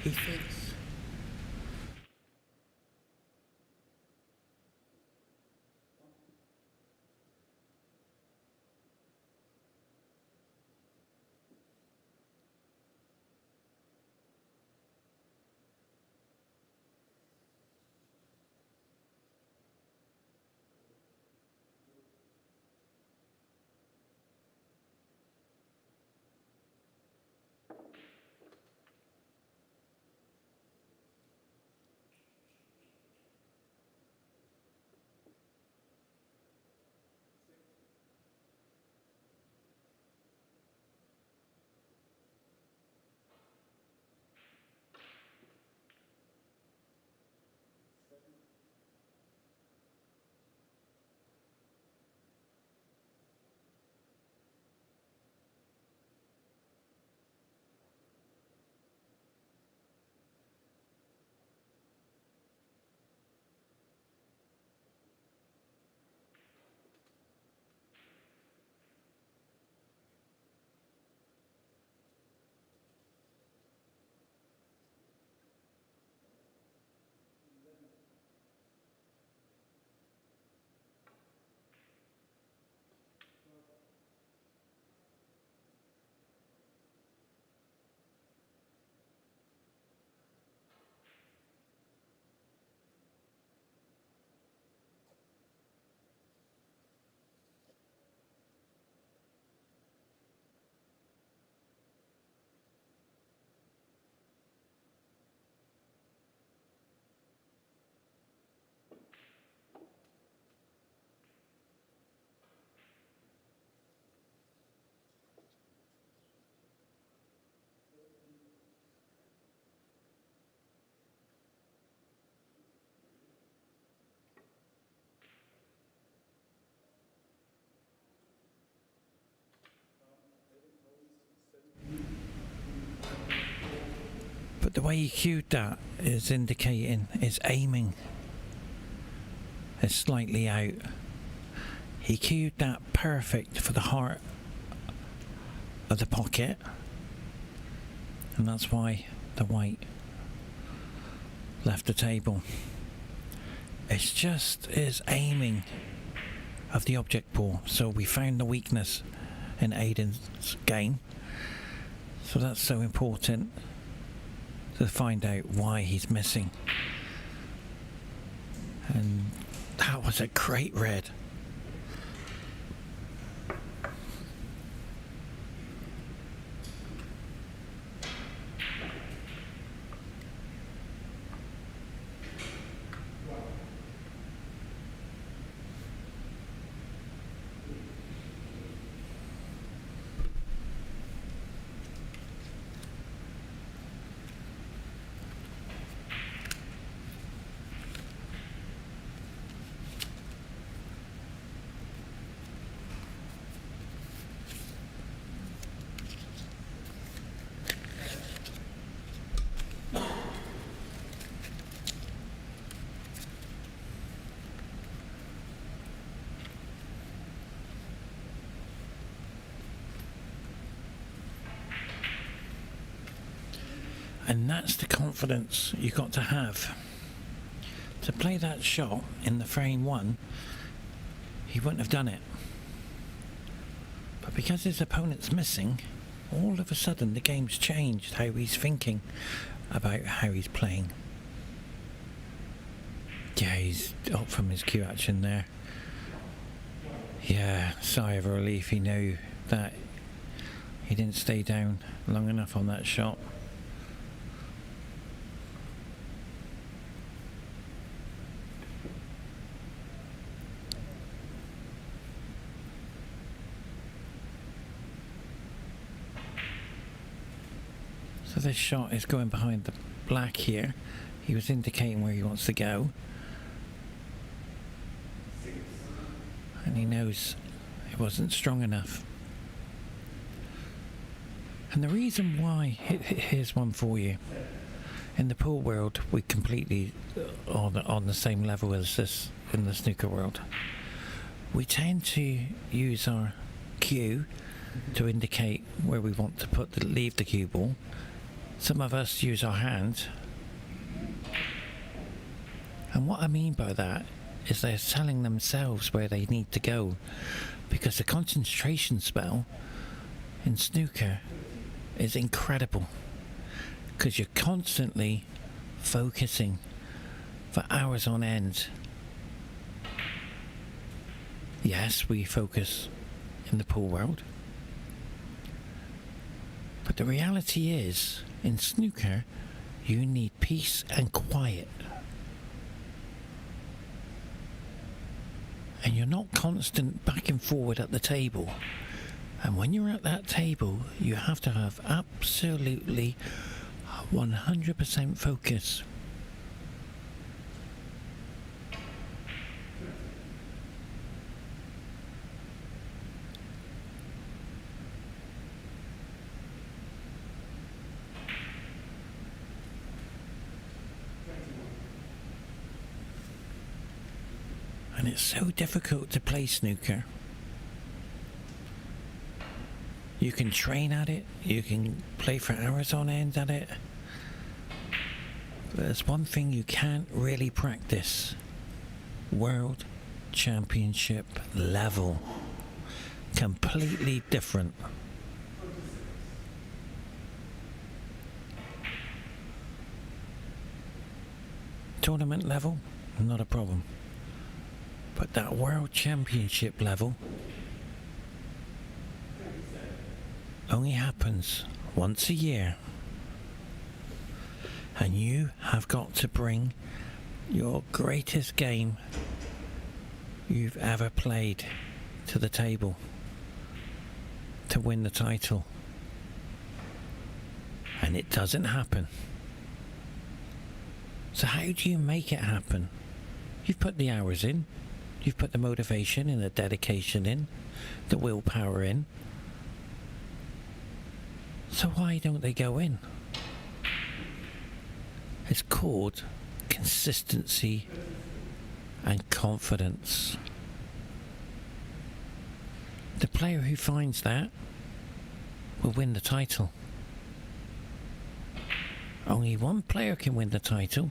He fits. the way he cued that is indicating his aiming is slightly out. He cued that perfect for the heart of the pocket, and that's why the white left the table. It's just his aiming of the object pool. So we found the weakness in AIDAN's game, so that's so important to find out why he's missing. And that was a great red. And that's the confidence you got to have. To play that shot in the frame one, he wouldn't have done it. But because his opponent's missing, all of a sudden the game's changed how he's thinking about how he's playing. Yeah, he's up from his cue action there. Yeah, sigh of relief. He knew that he didn't stay down long enough on that shot. So this shot is going behind the black here. He was indicating where he wants to go. And he knows it wasn't strong enough. And the reason why, here's one for you. In the pool world, we're completely on the same level as this in the snooker world. We tend to use our cue to indicate where we want to leave the cue ball. Some of us use our hand. And what I mean by that is they're telling themselves where they need to go, because the concentration spell in snooker is incredible, because you're constantly focusing for hours on end. Yes, we focus in the pool world, but the reality is, in snooker, you need peace and quiet. And you're not constant back and forward at the table. And when you're at that table, you have to have absolutely 100% focus. And it's so difficult to play snooker. You can train at it, you can play for hours on end at it. But there's one thing you can't really practice. World Championship level. Completely different. Tournament level, not a problem. But that World Championship level only happens once a year. And you have got to bring your greatest game you've ever played to the table to win the title. And it doesn't happen. So how do you make it happen? You've put the hours in. You've put the motivation and the dedication in, the willpower in. So why don't they go in? It's called consistency and confidence. The player who finds that will win the title. Only one player can win the title,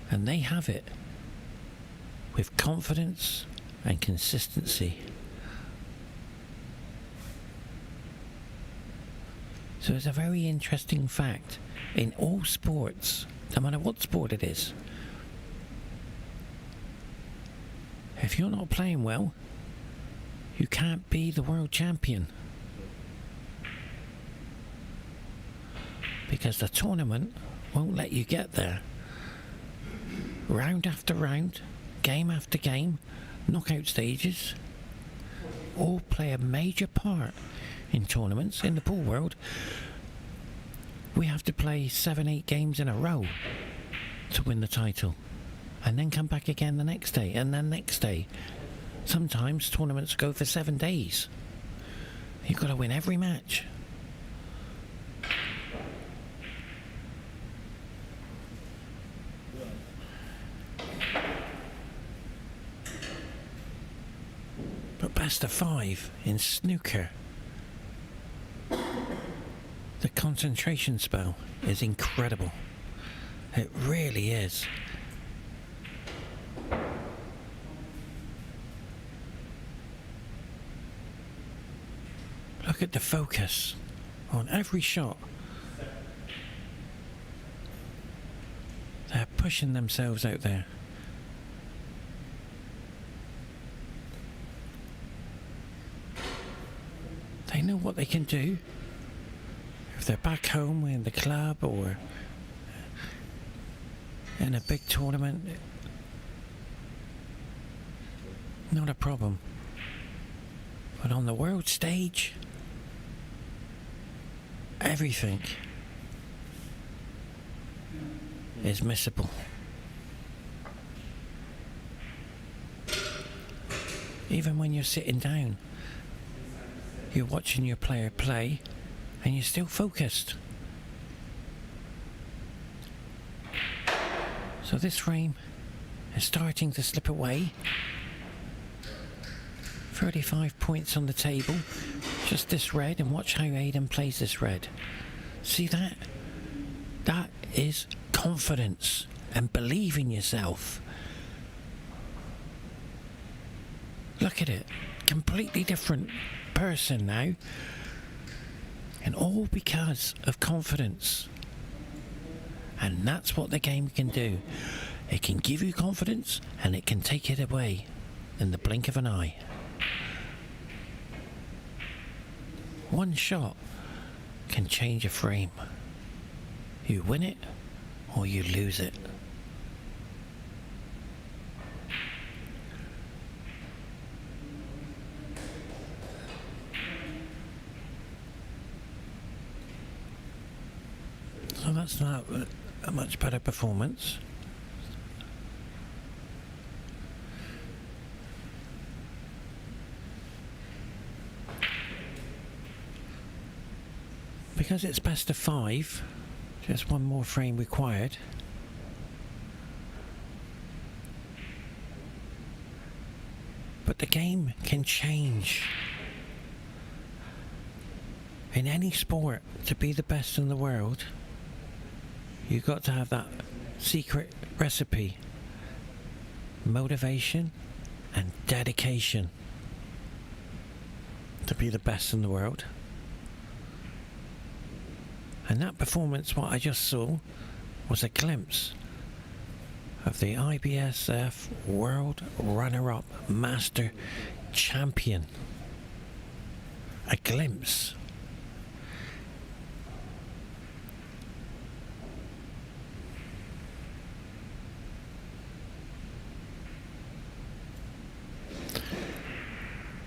and they have it with confidence and consistency. So it's a very interesting fact in all sports, no matter what sport it is. If you're not playing well, you can't be the world champion. Because the tournament won't let you get there. Round after round, game after game, knockout stages, all play a major part in tournaments. In the pool world, we have to play 7-8 games in a row to win the title, and then come back again the next day, and then next day. Sometimes tournaments go for 7 days. You've got to win every match. But best of 5 in snooker, the concentration spell is incredible. It really is. Look at the focus on every shot. They're pushing themselves out there. They know what they can do. If they're back home in the club or in a big tournament, not a problem. But on the world stage, everything is missable. Even when you're sitting down, you're watching your player play and you're still focused. So this frame is starting to slip away. 35 points on the table. Just this red, and watch how AIDAN plays this red. See that? That is confidence and believe in yourself. Look at it. Completely different person now. And all because of confidence. And that's what the game can do. It can give you confidence and it can take it away in the blink of an eye. One shot can change a frame. You win it or you lose it. So that's not a much better performance. Because it's best of 5, just one more frame required. But the game can change. In any sport, to be the best in the world, you've got to have that secret recipe. Motivation and dedication to be the best in the world. And that performance, what I just saw, was a glimpse of the IBSF World Runner-Up Master Champion. A glimpse.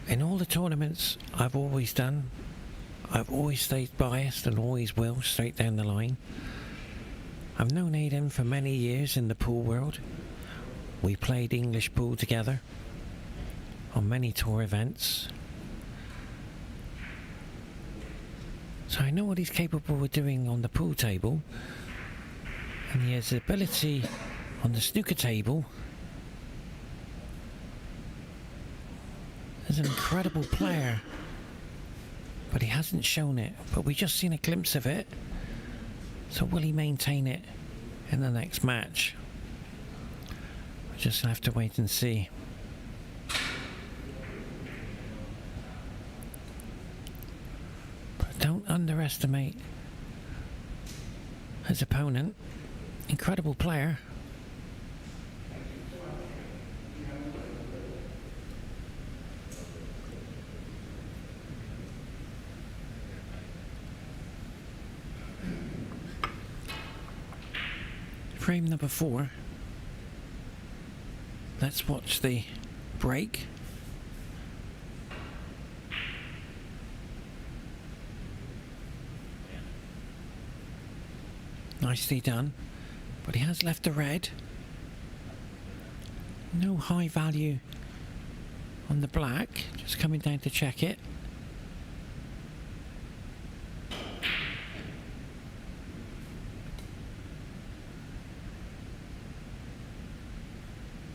In all the tournaments I've always done, I've always stayed biased and always will, straight down the line. I've known AIDAN for many years in the pool world. We played English pool together on many tour events. So I know what he's capable of doing on the pool table, and he has the ability on the snooker table. He's an incredible player, but he hasn't shown it. But we've just seen a glimpse of it. So will he maintain it in the next match? We just have to wait and see. But don't underestimate his opponent. Incredible player. Frame number 4. Let's watch the break. Nicely done. But he has left the red. No high value on the black. Just coming down to check it.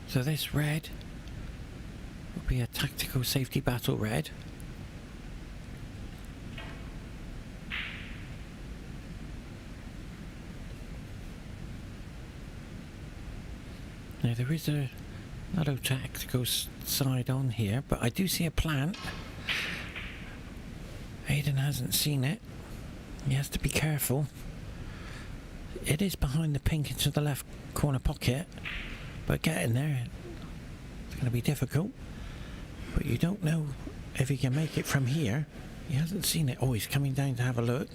So this red will be a tactical safety battle red. Now there is another tactical side on here, but I do see a plant. AIDAN hasn't seen it. He has to be careful. It is behind the pink into the left corner pocket. But getting there, it's going to be difficult. But you don't know if he can make it from here. He hasn't seen it. Oh, he's coming down to have a look.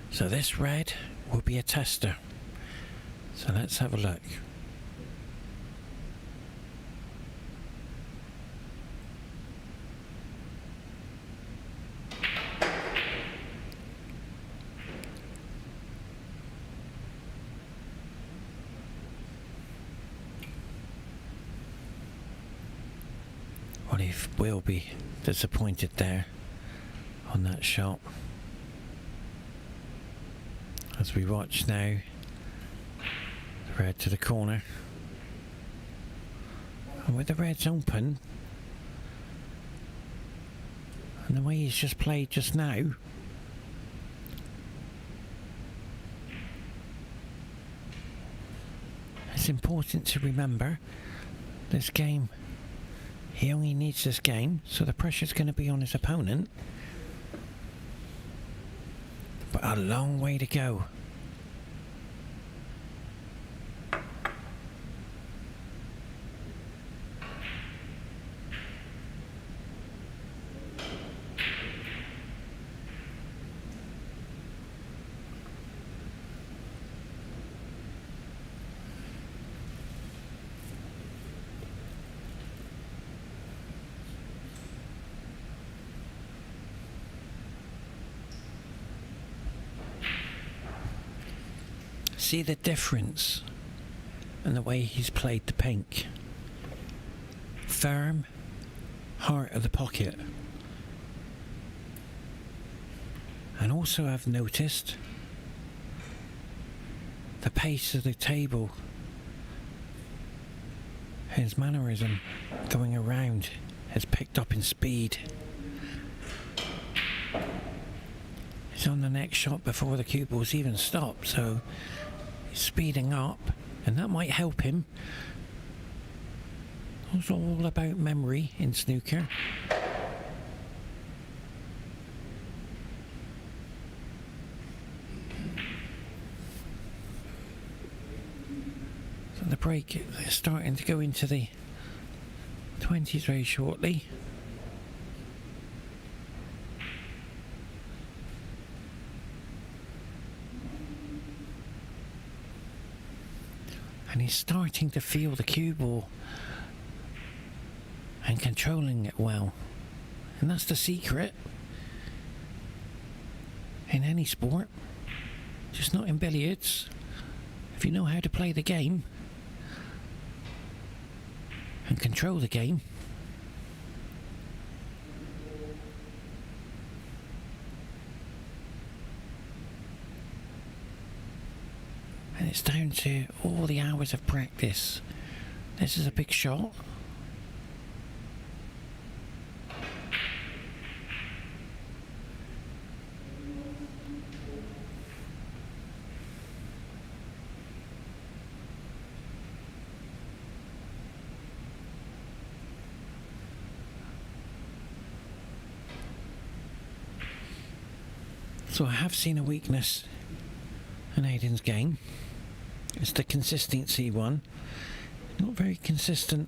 So this red will be a tester. So let's have a look. Well, he will be disappointed there on that shot. As we watch now, the red to the corner. And with the reds open, and the way he's just played just now, it's important to remember this game. He only needs this game, so the pressure's going to be on his opponent. But a long way to go. See the difference in the way he's played the pink. Firm, heart of the pocket. And also I've noticed the pace of the table. His mannerism going around has picked up in speed. He's on the next shot before the cue balls even stop, so speeding up, and that might help him. It's all about memory in snooker. So the break is starting to go into the 20s very shortly. And he's starting to feel the cue ball and controlling it well. And that's the secret in any sport, just not in billiards. If you know how to play the game and control the game. And it's down to all the hours of practice. This is a big shot. So I have seen a weakness in AIDAN's game. It's the consistency one. Not very consistent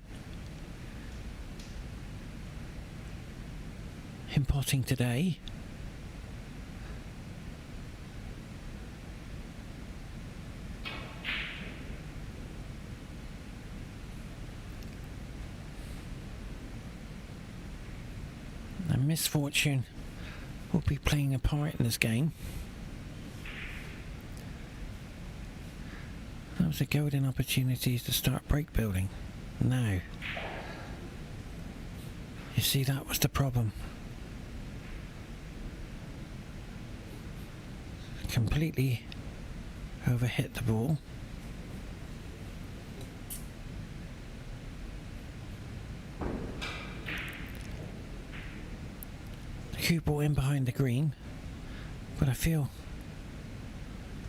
in potting today. And misfortune will be playing a part in this game. That was a golden opportunity to start break building. Now, you see, that was the problem. Completely overhit the ball. Cue ball in behind the green, but I feel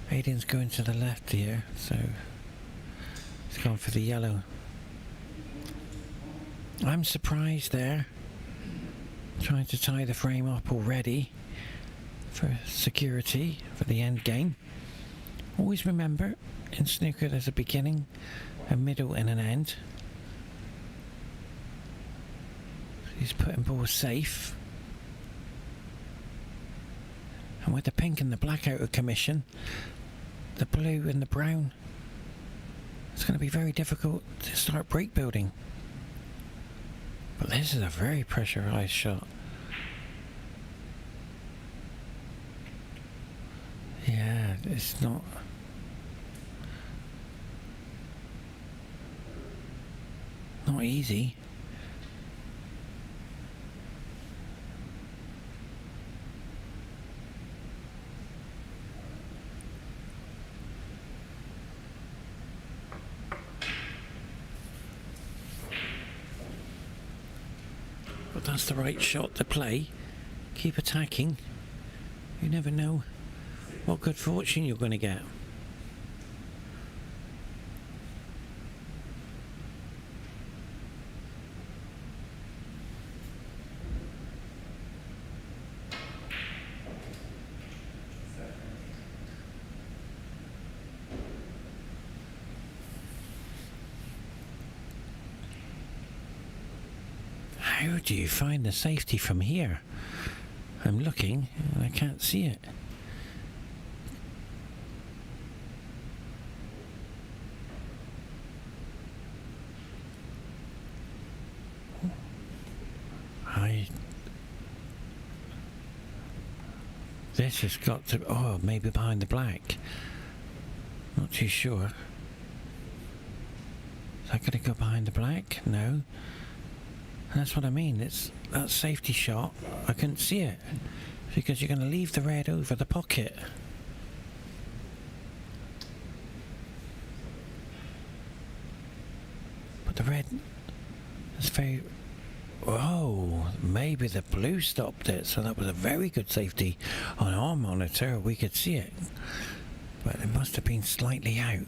AIDAN's going to the left here, so he's gone for the yellow. I'm surprised there, trying to tie the frame up already for security for the end game. Always remember, in snooker there's a beginning, a middle and an end. He's putting balls safe. And with the pink and the black out of commission, the blue and the brown, it's going to be very difficult to start break building. But this is a very pressurized shot. Yeah, it's not easy. But that's the right shot to play. Keep attacking. You never know what good fortune you're going to get. How do you find the safety from here? I'm looking and I can't see it. This has got to... Oh, maybe behind the black. Not too sure. Is that going to go behind the black? No. And that's what I mean. It's that safety shot. I couldn't see it because you're going to leave the red over the pocket. But the red is very... Oh, maybe the blue stopped it. So that was a very good safety on our monitor. We could see it, but it must have been slightly out.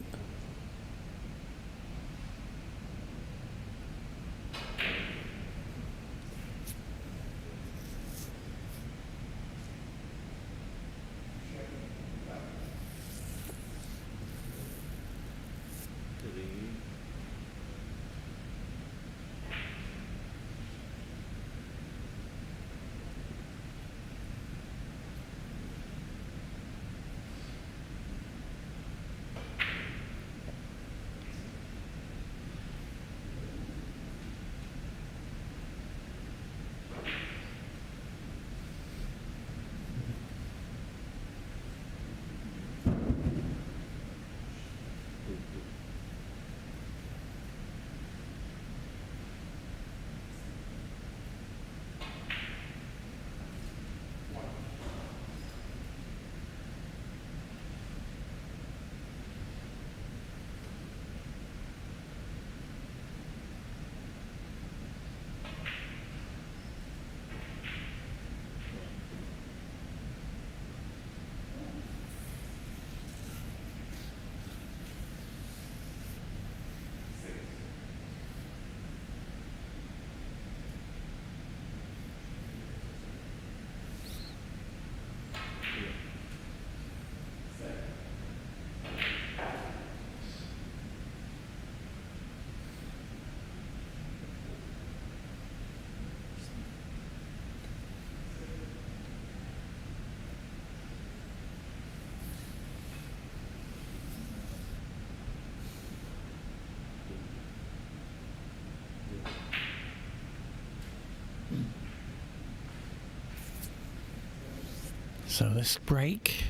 So this break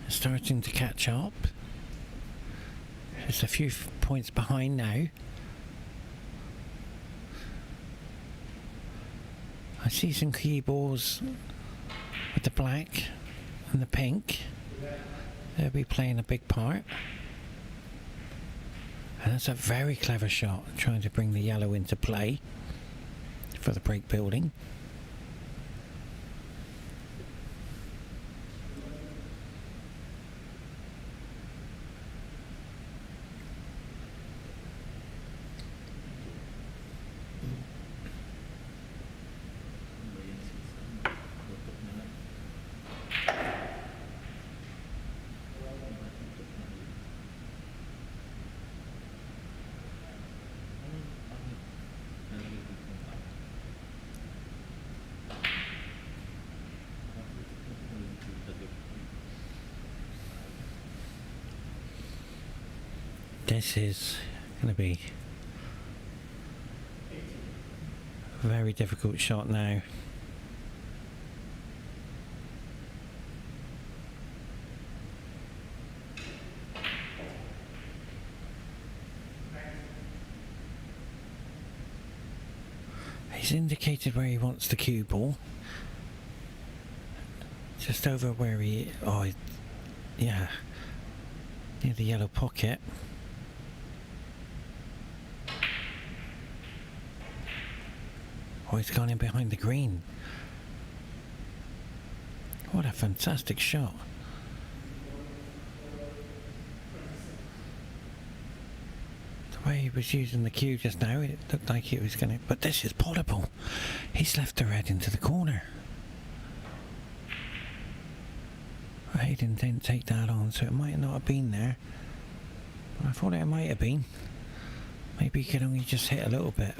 is starting to catch up. Just a few points behind now. I see some key balls with the black and the pink. They'll be playing a big part. And that's a very clever shot, trying to bring the yellow into play for the break building. This is going to be a very difficult shot now. He's indicated where he wants the cue ball. Just over where he... oh, yeah. Near the yellow pocket. Oh, he's gone in behind the green. What a fantastic shot. The way he was using the cue just now, it looked like it was going to... but this is potable. He's left the red into the corner. AIDAN didn't take that on, so it might not have been there. But I thought it might have been. Maybe he could only just hit a little bit.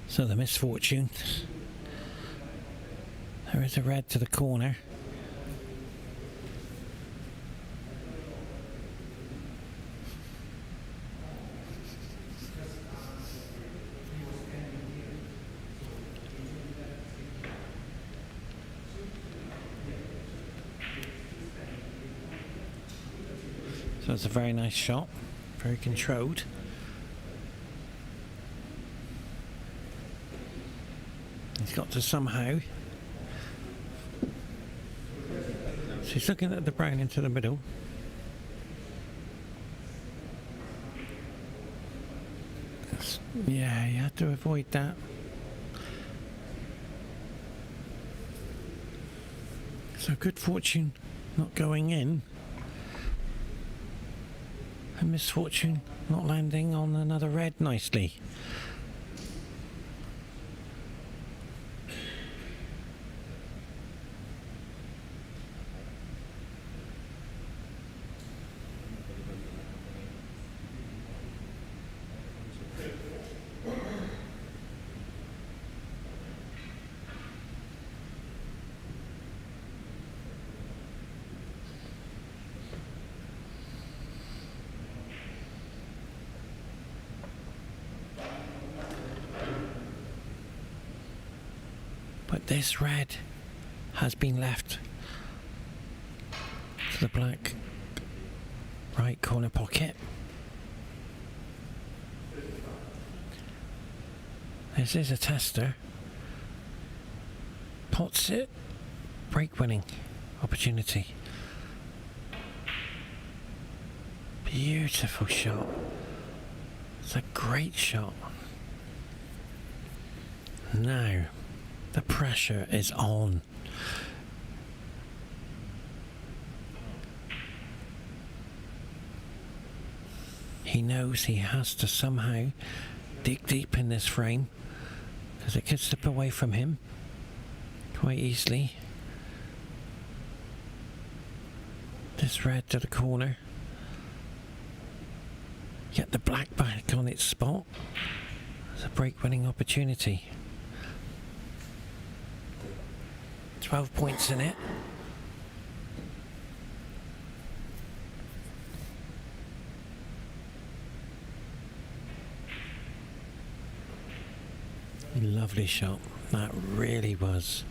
So the misfortune, there is a red to the corner. So it's a very nice shot, very controlled. He's got to somehow... so he's looking at the brown into the middle. Yeah, you have to avoid that. So good fortune not going in. And misfortune not landing on another red nicely. But this red has been left to the black right corner pocket. This is a tester. Pots it. Break winning opportunity. Beautiful shot. It's a great shot. Now the pressure is on. He knows he has to somehow dig deep in this frame because it could slip away from him quite easily. This red to the corner. Get the black back on its spot. It's a break winning opportunity. 12 points in it. Lovely shot. That really was.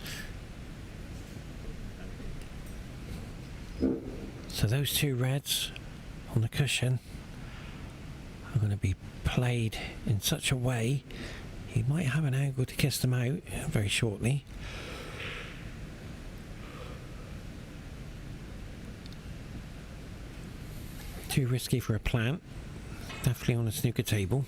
So those two reds on the cushion are going to be played in such a way he might have an angle to kiss them out very shortly. Too risky for a plant. Definitely on a snooker table.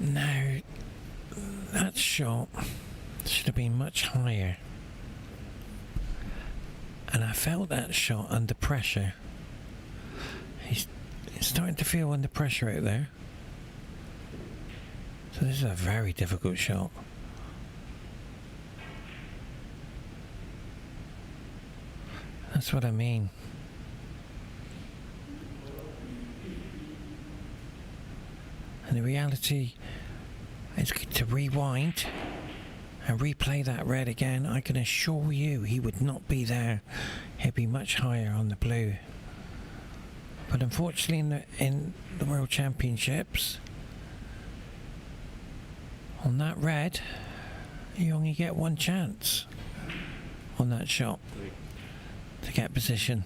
Now, that shot should have been much higher. And I felt that shot under pressure. He's starting to feel under pressure out there. So this is a very difficult shot. That's what I mean. And the reality is to rewind and replay that red again. I can assure you he would not be there. He'd be much higher on the blue. But unfortunately in the World Championships, on that red, you only get one chance on that shot to get position.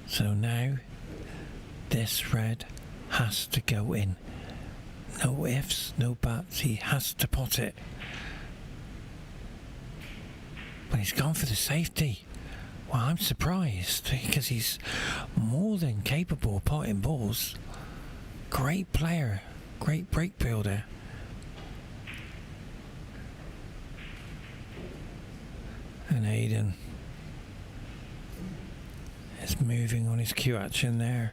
So now this red has to go in. No ifs, no buts. He has to pot it. But he's gone for the safety. Well, I'm surprised because he's more than capable of potting balls. Great player, great break builder. And AIDAN is moving on his cue action there.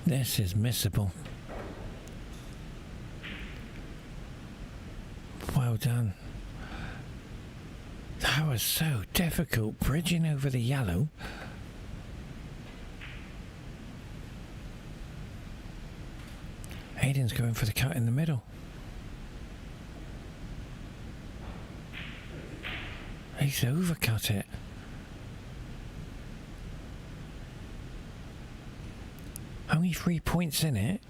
This is missable. Well done. That was so difficult, bridging over the yellow. AIDAN's going for the cut in the middle. He's overcut it. Only 3 points in it.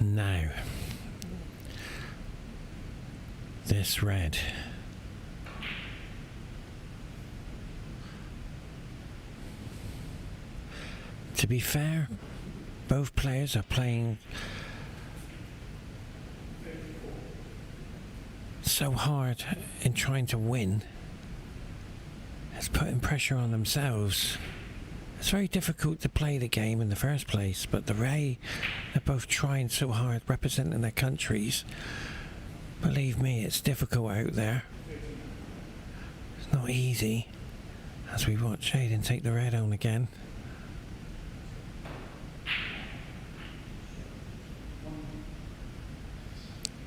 Now, this red. To be fair, both players are playing so hard in trying to win is putting pressure on themselves. It's very difficult to play the game in the first place, but the way they're both trying so hard representing their countries, believe me, it's difficult out there. It's not easy. As we watch AIDAN take the red on again.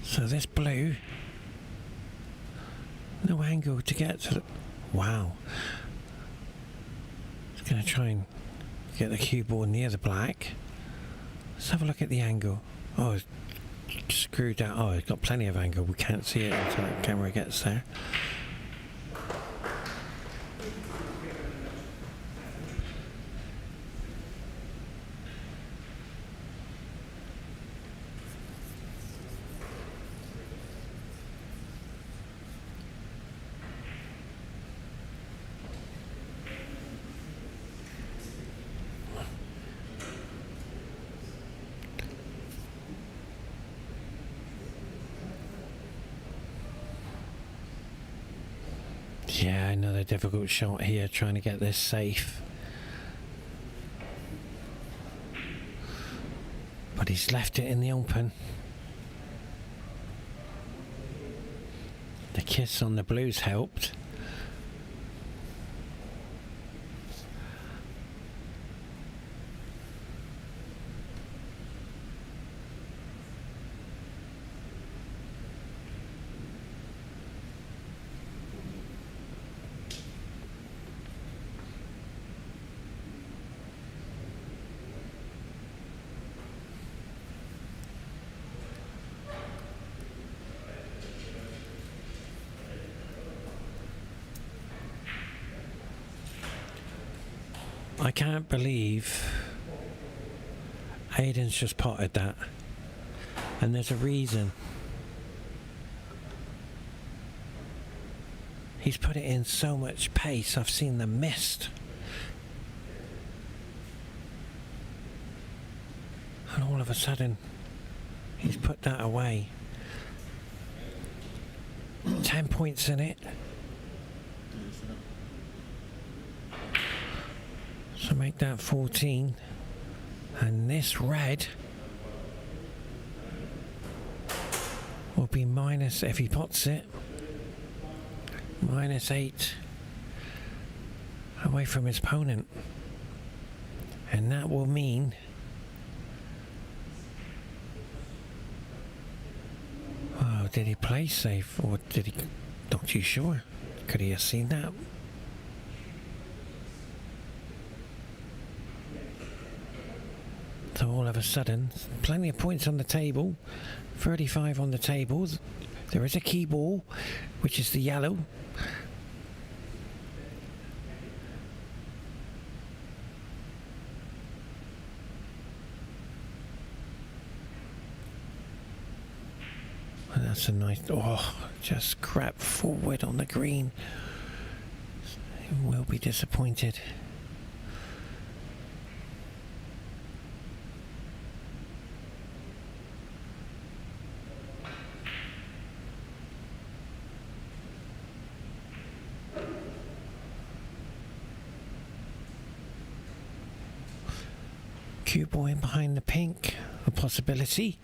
So this blue, no angle to get to the... Wow. It's going to try and get the cue ball near the black. Let's have a look at the angle. Oh, it's screwed out. Oh, it's got plenty of angle. We can't see it until the camera gets there. Yeah, another difficult shot here, trying to get this safe. But he's left it in the open. The kiss on the blues helped. I can't believe AIDAN's just potted that, and there's a reason. He's put it in so much pace, I've seen the mist. And all of a sudden, he's put that away. 10 points in it. So make that 14, and this red will be minus, if he pots it, -8 away from his opponent, and that will mean oh, did he play safe, or did he? Not too sure. Could he have seen that? So all of a sudden, plenty of points on the table, 35 on the table. There is a key ball, which is the yellow. And that's a nice, oh, just crap forward on the green. He will be disappointed. Cue ball in behind the pink, a possibility.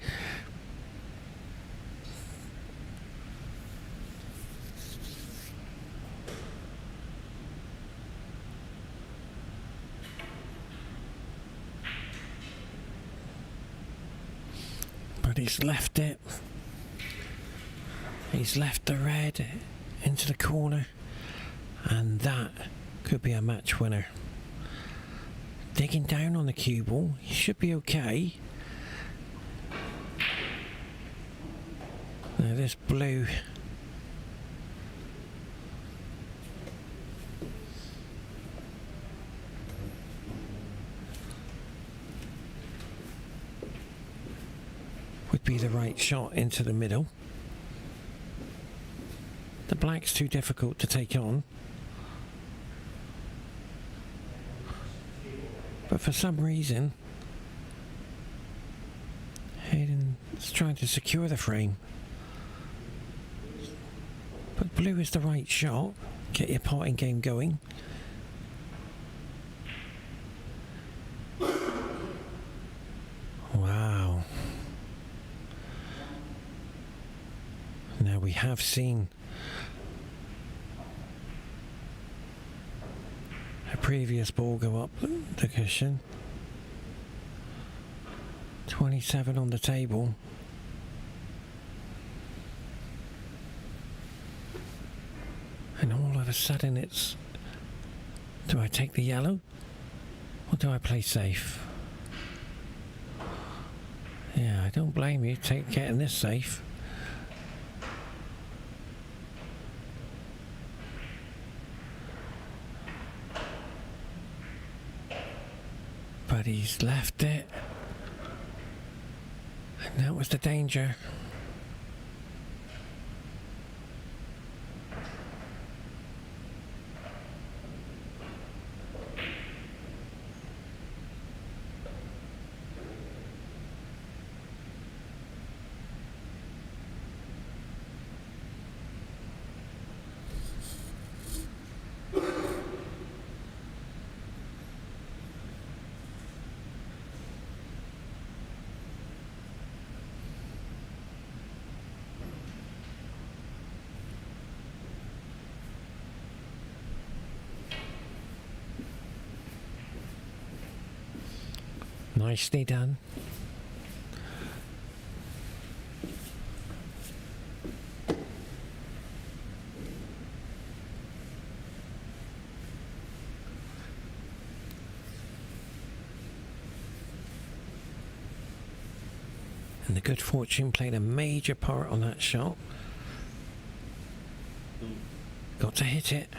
But he's left it. He's left the red into the corner, and that could be a match winner. Digging down on the cue ball, he should be okay. Now this blue would be the right shot into the middle. The black's too difficult to take on. But for some reason, AIDAN's trying to secure the frame. blue is the right shot. Get your parting game going. Wow. Now we have seen a previous ball go up the cushion. 27 on the table. And all of a sudden it's, do I take the yellow or do I play safe? Yeah, I don't blame you getting this safe. But he's left it. And that was the danger. Nicely done. And the good fortune played a major part on that shot. Got to hit it.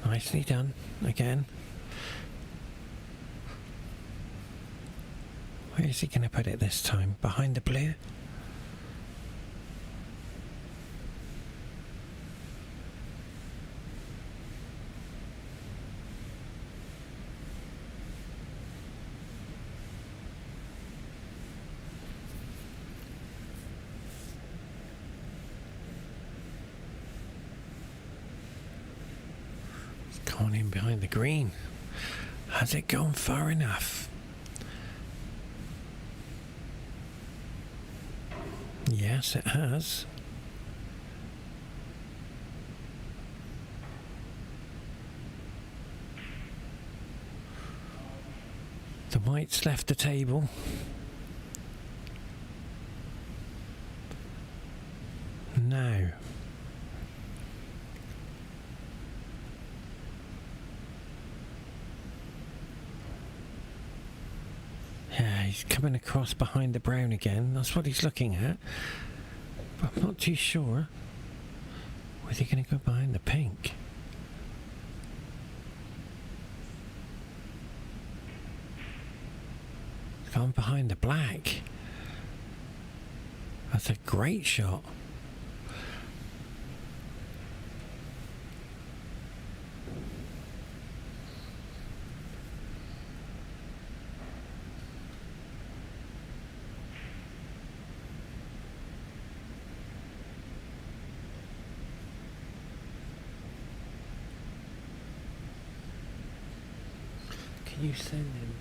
Nicely done, again. Where is he going to put it this time? Behind the blue? Gone in behind the green. Has it gone far enough? Yes, it has. The white's left the table. Now. Yeah, he's coming across behind the brown again. That's what he's looking at. But I'm not too sure. Was he going to go behind the pink? He's gone behind the black. That's a great shot. Can you send him?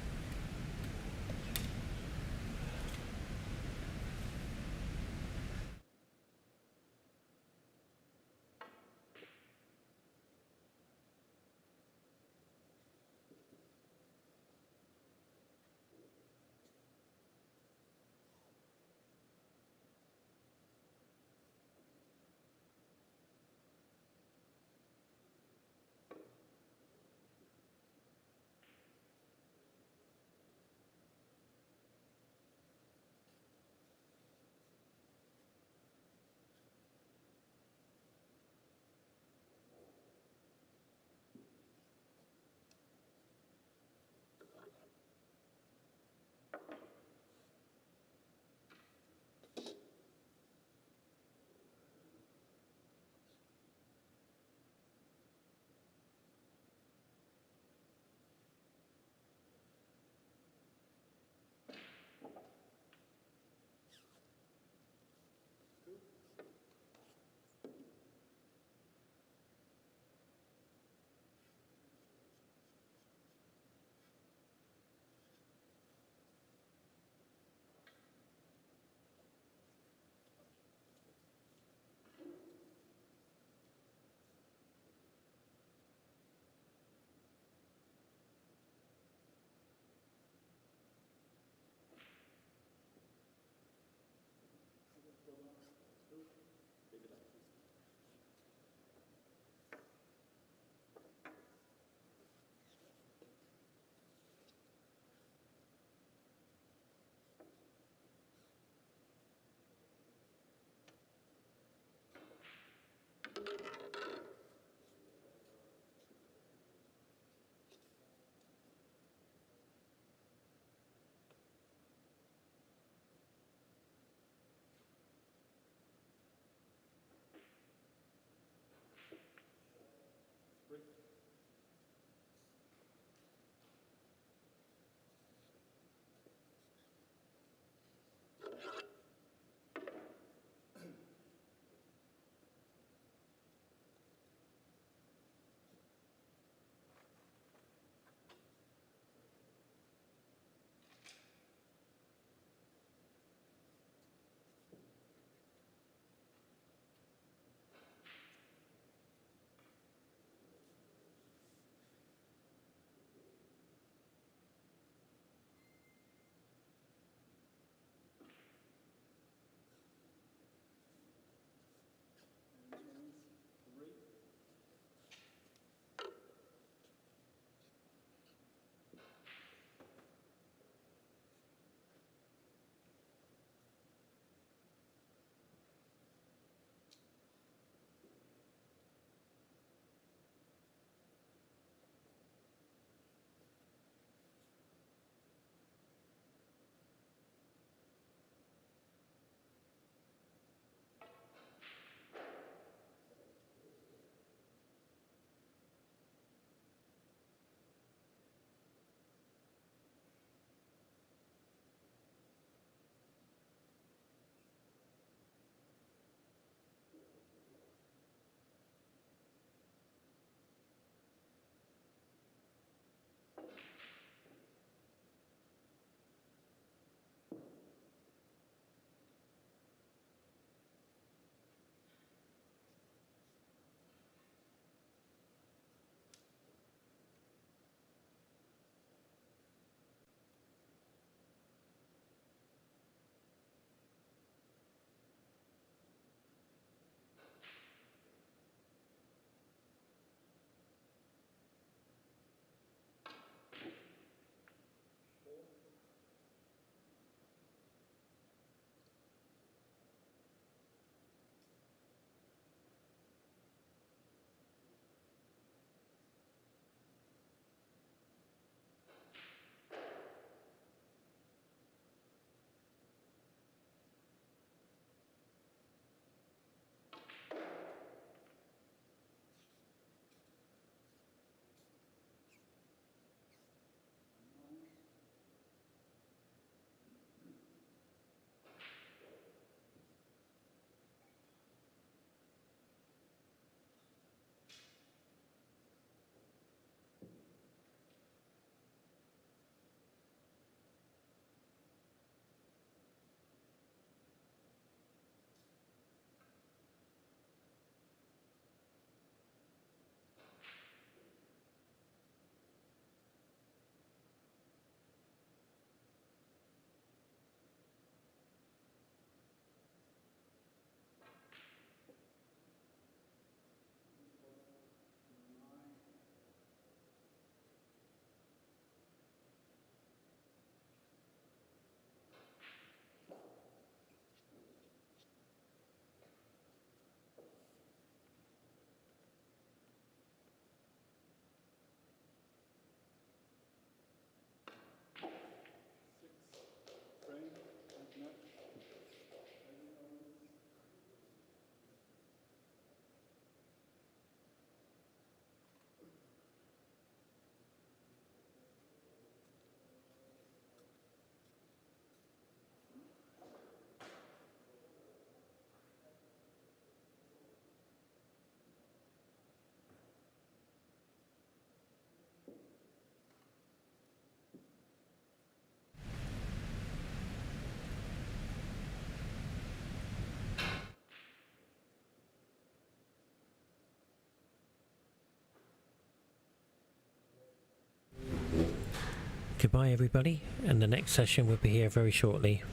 Goodbye everybody, and the next session will be here very shortly.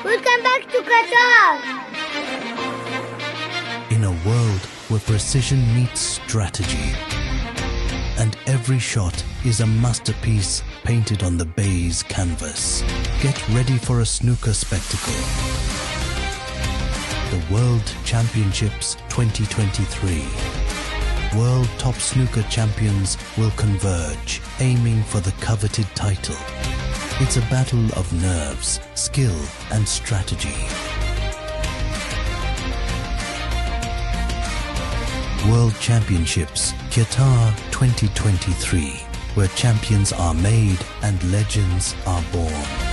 Welcome back to Qatar. In a world where precision meets strategy, and every shot is a masterpiece painted on the baize canvas, get ready for a snooker spectacle. The World Championships 2023. World top snooker champions will converge, aiming for the coveted title. It's a battle of nerves, skill, and strategy. World Championships Qatar 2023, where champions are made and legends are born.